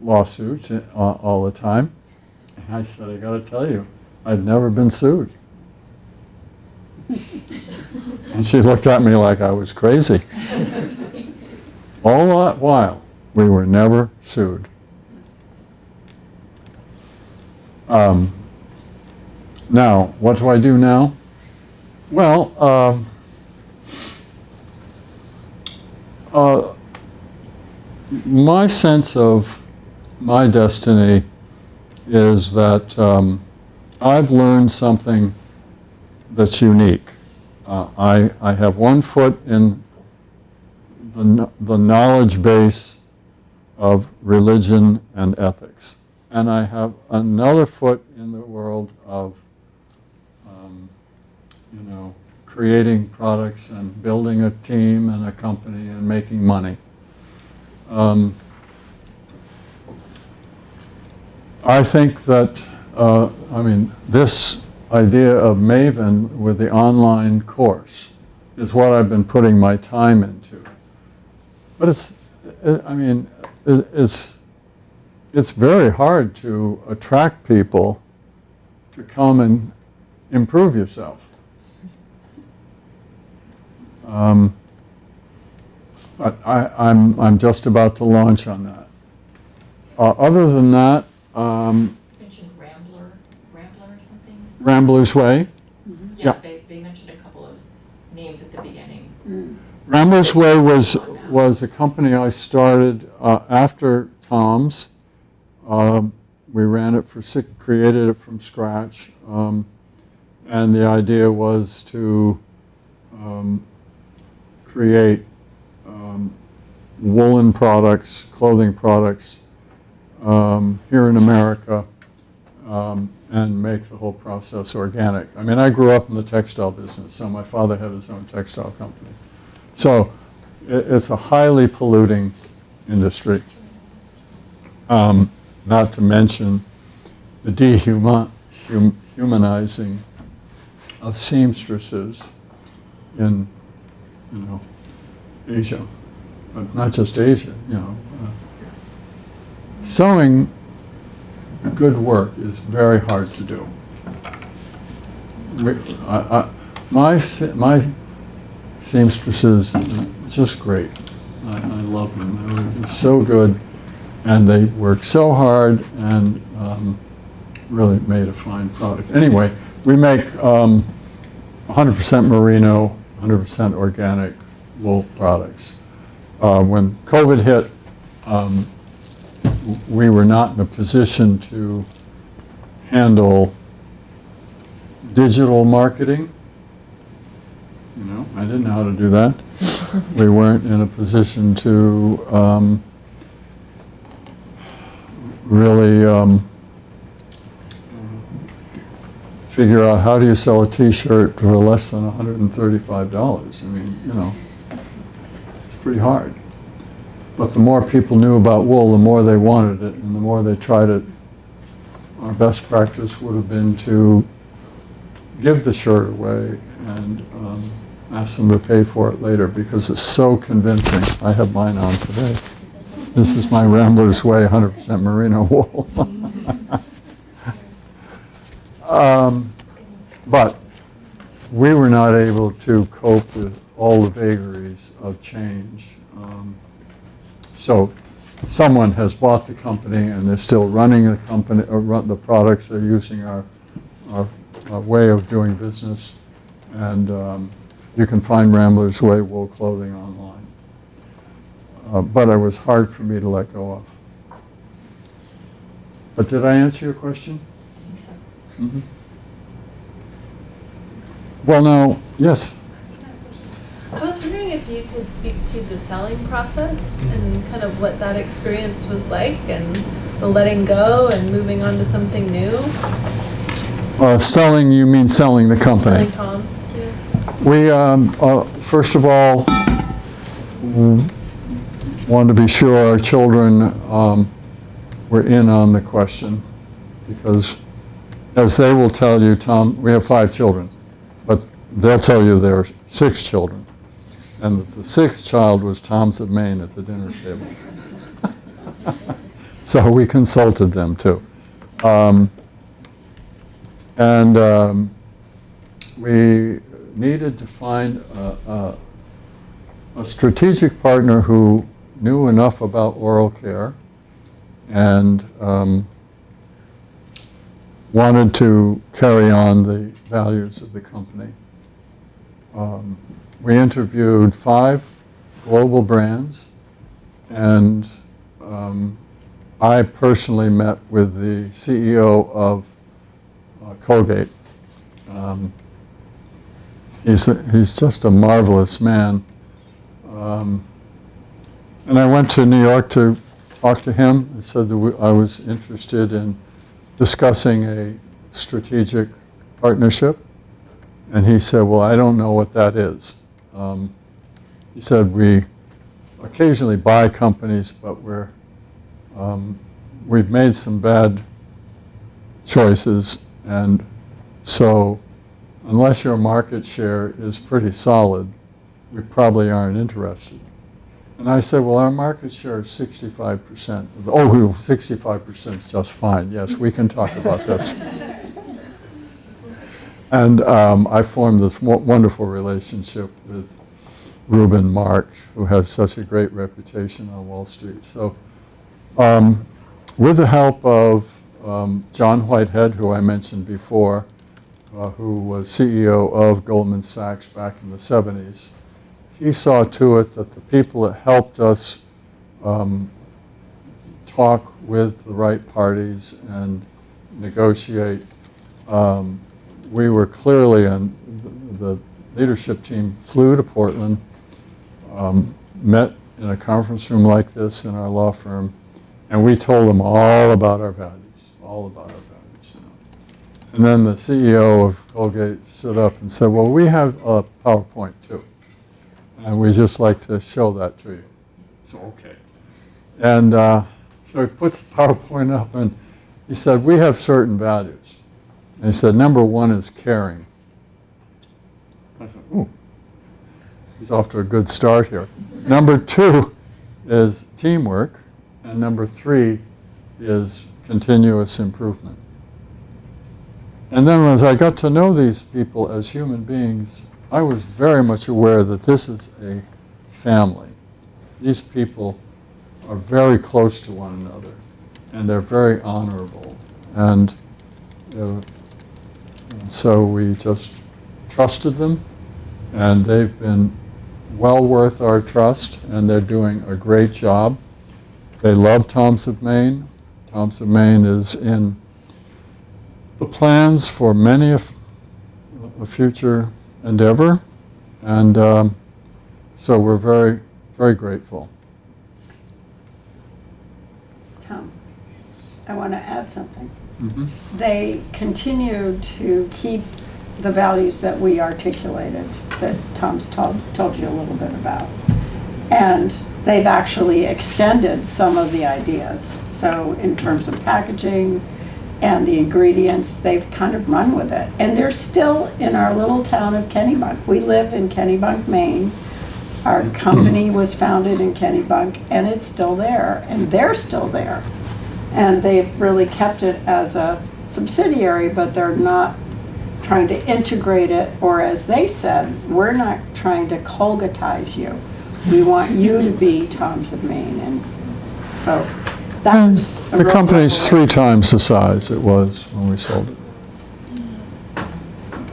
lawsuits all the time. And I said, I got to tell you, I've never been sued. And she looked at me like I was crazy. All that while, we were never sued. Now, what do I do now? Well, my sense of my destiny is that I've learned something that's unique. I have one foot in the knowledge base of religion and ethics, and I have another foot in the world of creating products and building a team and a company and making money. I think that, this idea of Maven with the online course is what I've been putting my time into. But it's very hard to attract people to come and improve yourself. But I'm just about to launch on that. Other than that, Mentioned Rambler or something? Rambler's Way. Yeah, they mentioned a couple of names at the beginning. Rambler's Way was a company I started after Tom's. We ran it created it from scratch, and the idea was to create woolen products, clothing products here in America, and make the whole process organic. I grew up in the textile business, so my father had his own textile company. So it's a highly polluting industry. Not to mention the dehumanizing of seamstresses in, Asia, but not just Asia, Sewing good work is very hard to do. My seamstresses are just great. I love them. They're so good, and they work so hard, and really made a fine product. Anyway, we make 100% merino, 100% organic wool products. When COVID hit, we were not in a position to handle digital marketing. I didn't know how to do that. We weren't in a position to really figure out how do you sell a t-shirt for less than $135. It's pretty hard. But the more people knew about wool, the more they wanted it, and the more they tried it. Our best practice would have been to give the shirt away and ask them to pay for it later, because it's so convincing. I have mine on today. This is my Rambler's Way 100% merino wool. But we were not able to cope with all the vagaries of change. So someone has bought the company, and they're still running the company, or run the products. They're using our way of doing business, and you can find Rambler's Way wool clothing online. But it was hard for me to let go of. But did I answer your question? I think so. Mm-hmm. Well, now, yes. I was wondering if you could speak to the selling process and kind of what that experience was like, and the letting go and moving on to something new. Selling, you mean selling the company? Selling Tom's, yeah. We, first of all, wanted to be sure our children were in on the question, because as they will tell you, Tom, we have 5 children, but they'll tell you there are 6 children. And the 6th child was Tom's of Maine at the dinner table. So we consulted them too. We needed to find a strategic partner who knew enough about oral care and wanted to carry on the values of the company. We interviewed 5 global brands, and I personally met with the CEO of Colgate. He's just a marvelous man. And I went to New York to talk to him. I said that I was interested in discussing a strategic partnership. And he said, well, I don't know what that is. He said, we occasionally buy companies, but we've made some bad choices. And so unless your market share is pretty solid, we probably aren't interested. And I said, well, our market share is 65%. Oh, 65% is just fine. Yes, we can talk about this. And I formed this wonderful relationship with Reuben Mark, who has such a great reputation on Wall Street. So with the help of John Whitehead, who I mentioned before, who was CEO of Goldman Sachs back in the 70s, he saw to it that the people that helped us talk with the right parties and negotiate, we were clearly, and the leadership team flew to Portland, met in a conference room like this in our law firm, and we told them all about our values, all about our values. And then the CEO of Colgate stood up and said, well, we have a PowerPoint too. And we just like to show that to you. So, okay. And so he puts the PowerPoint up and he said, we have certain values. And he said, number 1 is caring. I said, ooh, he's off to a good start here. Number 2 is teamwork. And number 3 is continuous improvement. And then as I got to know these people as human beings, I was very much aware that this is a family. These people are very close to one another, and they're very honorable. And so we just trusted them, and they've been well worth our trust, and they're doing a great job. They love Tom's of Maine. Tom's of Maine is in the plans for many a future endeavor, and so we're very, very grateful. Tom, I want to add something. Mm-hmm. They continue to keep the values that we articulated, that Tom's told you a little bit about. And they've actually extended some of the ideas. So in terms of packaging and the ingredients, they've kind of run with it. And they're still in our little town of Kennebunk. We live in Kennebunk, Maine. Our company was founded in Kennebunk, and it's still there, and they're still there. And they've really kept it as a subsidiary, but they're not trying to integrate it, or as they said, we're not trying to Colgatize you. We want you to be Tom's of Maine. And so that was the company's 3 times the size it was when we sold it.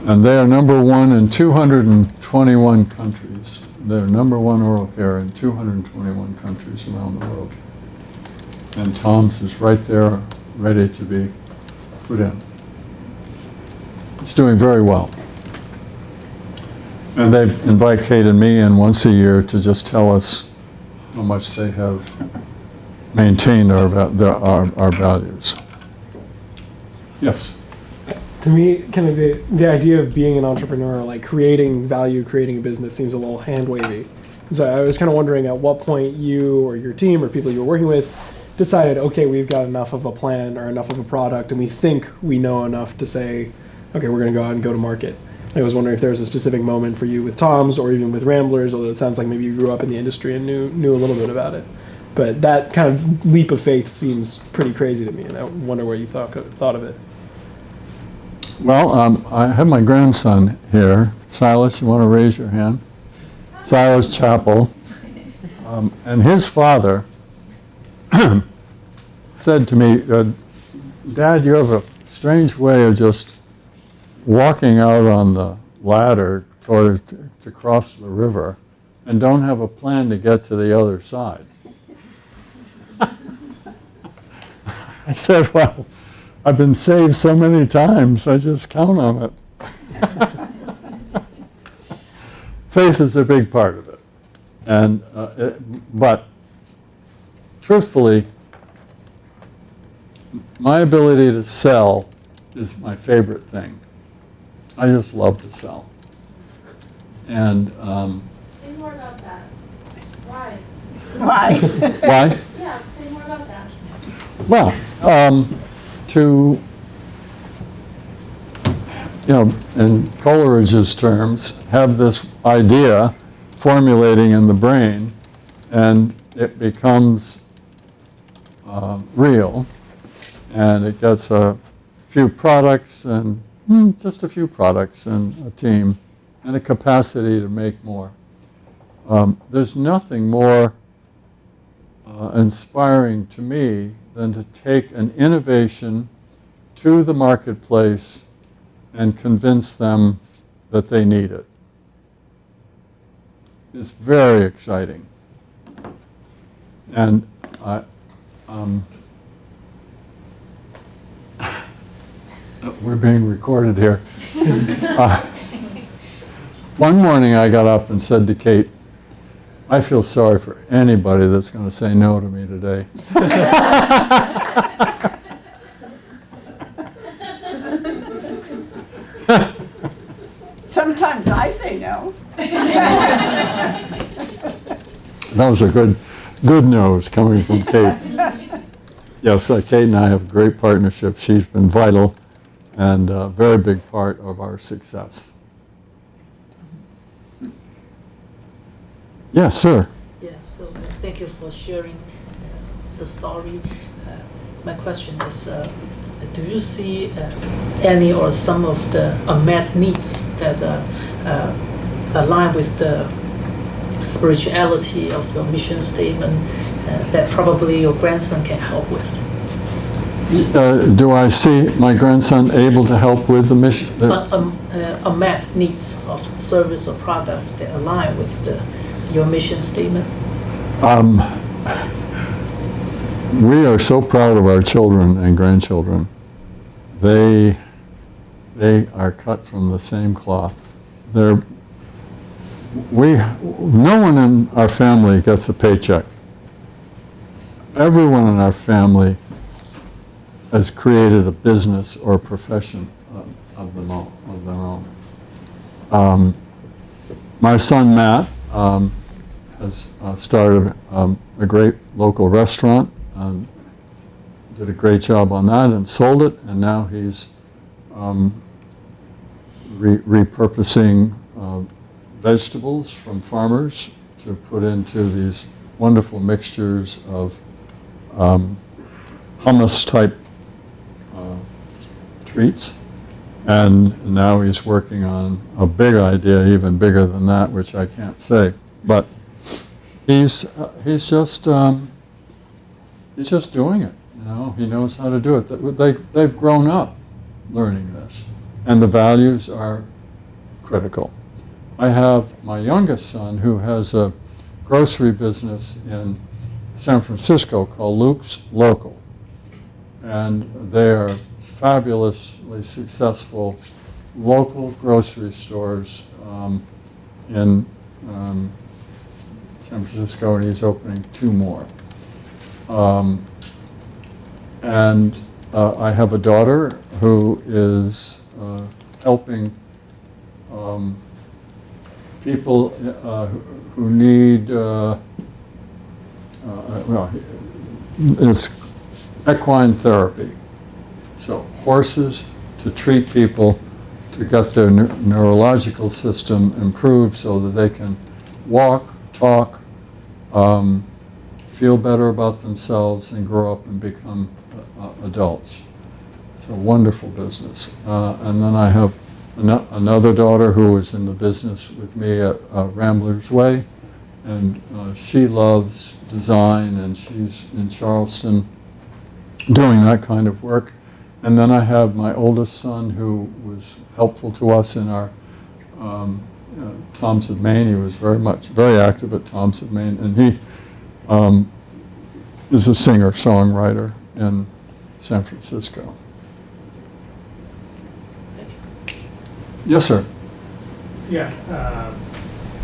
And they are number 1 in 221 countries. They're number 1 oral care in 221 countries around the world. And Tom's is right there, ready to be put in. It's doing very well. And they invite Kate and me in once a year to just tell us how much they have maintained our values. Yes? To me, kind of the idea of being an entrepreneur, like creating value, creating a business, seems a little hand-wavy. So I was kind of wondering at what point you or your team or people you were working with decided, okay, we've got enough of a plan or enough of a product, and we think we know enough to say, okay, we're going to go out and go to market. I was wondering if there was a specific moment for you with Tom's or even with Ramblers, although it sounds like maybe you grew up in the industry and knew a little bit about it. But that kind of leap of faith seems pretty crazy to me, and I wonder what you thought of it. Well, I have my grandson here. Silas, you want to raise your hand? Silas Chappell. And his father said to me, Dad, you have a strange way of just walking out on the ladder to cross the river and don't have a plan to get to the other side. I said, well, I've been saved so many times, I just count on it. Faith is a big part of it. And, but truthfully, my ability to sell is my favorite thing. I just love to sell. And Say more about that. Why? Why? why? Yeah, say more about that. Well, to, in Coleridge's terms, have this idea formulating in the brain, and it becomes real, and it gets a few products, and just a few products, and a team, and a capacity to make more. There's nothing more inspiring to me than to take an innovation to the marketplace and convince them that they need it. It's very exciting. And we're being recorded here. One morning I got up and said to Kate, I feel sorry for anybody that's going to say no to me today. Sometimes I say no. Those are good no's coming from Kate. Yes, Kate and I have a great partnership. She's been vital and a very big part of our success. Yes, sir. Yes, so thank you for sharing the story. My question is, do you see any or some of the unmet needs that align with the spirituality of your mission statement that probably your grandson can help with? Do I see my grandson able to help with the mission? Unmet needs of service or products that align with your mission statement? We are so proud of our children and grandchildren. They are cut from the same cloth. No one in our family gets a paycheck. Everyone in our family has created a business or a profession of their own. My son Matt has started a great local restaurant, did a great job on that and sold it, and now he's repurposing vegetables from farmers to put into these wonderful mixtures of hummus type treats. And now he's working on a big idea, even bigger than that, which I can't say. But he's just doing it. He knows how to do it. They've grown up learning this, and the values are critical. I have my youngest son who has a grocery business in San Francisco called Luke's Local, and they are fabulously successful local grocery stores in San Francisco, and he's opening 2 more. And I have a daughter who is helping people who need, it's equine therapy. So horses to treat people to get their neurological system improved so that they can walk, talk, feel better about themselves, and grow up and become adults. It's a wonderful business. And then I have another daughter who is in the business with me at Ramblers Way, and she loves design, and she's in Charleston doing that kind of work. And then I have my oldest son who was helpful to us in our Tom's of Maine. He was very active at Tom's of Maine, and he is a singer-songwriter in San Francisco. Yes, sir. Yeah.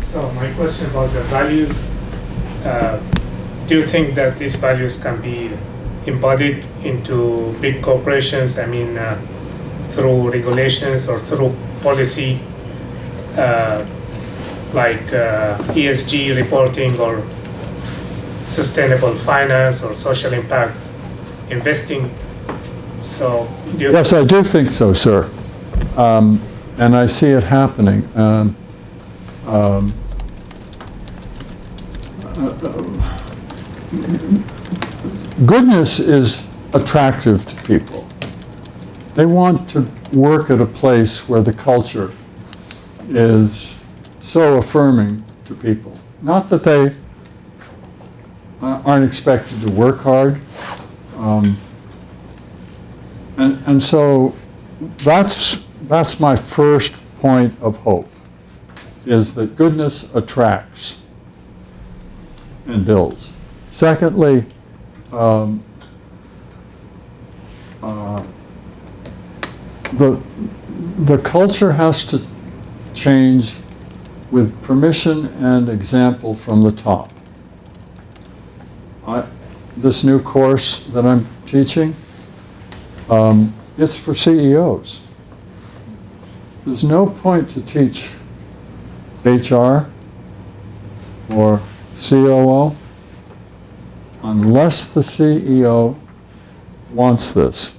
So my question about the values. Do you think that these values can be embodied into big corporations? I mean, through regulations or through policy, like ESG reporting or sustainable finance or social impact investing. So, yes, I do think so, sir. And I see it happening. Goodness is attractive to people. They want to work at a place where the culture is so affirming to people. Not that they aren't expected to work hard. And so that's my first point of hope, is that goodness attracts and builds. Secondly, the culture has to change with permission and example from the top. This new course that I'm teaching, it's for CEOs. There's no point to teach HR or COO unless the CEO wants this.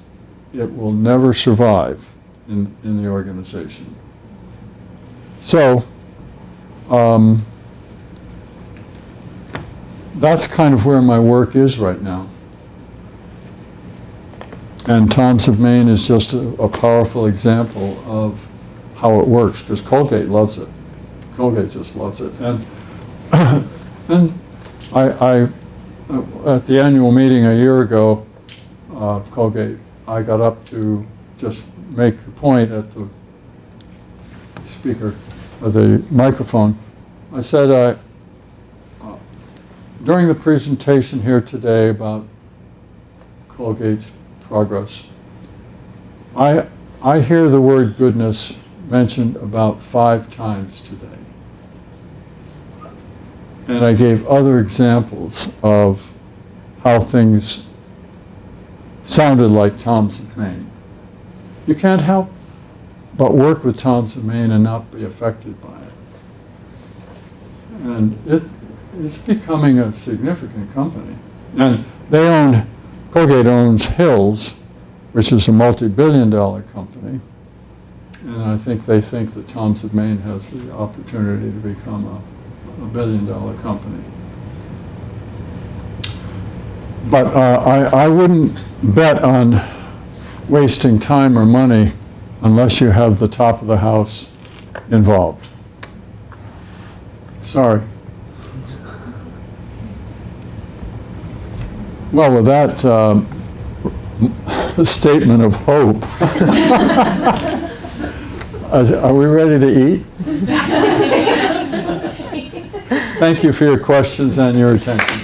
It will never survive in the organization. So that's kind of where my work is right now. And Tom's of Maine is just a powerful example of how it works, because Colgate loves it. Colgate just loves it. And I at the annual meeting a year ago of Colgate, I got up to just make the point at the speaker, or the microphone. I said, during the presentation here today about Colgate's progress, I hear the word goodness mentioned about 5 times today. And I gave other examples of how things sounded like Tom's of Maine. You can't help but work with Tom's of Maine and not be affected by it. And it's becoming a significant company. And Colgate owns Hills, which is a multi-billion-dollar company. And I think they think that Tom's of Maine has the opportunity to become a billion-dollar company. But I wouldn't bet on wasting time or money unless you have the top of the house involved. Sorry. Well, with that statement of hope, are we ready to eat? Thank you for your questions and your attention.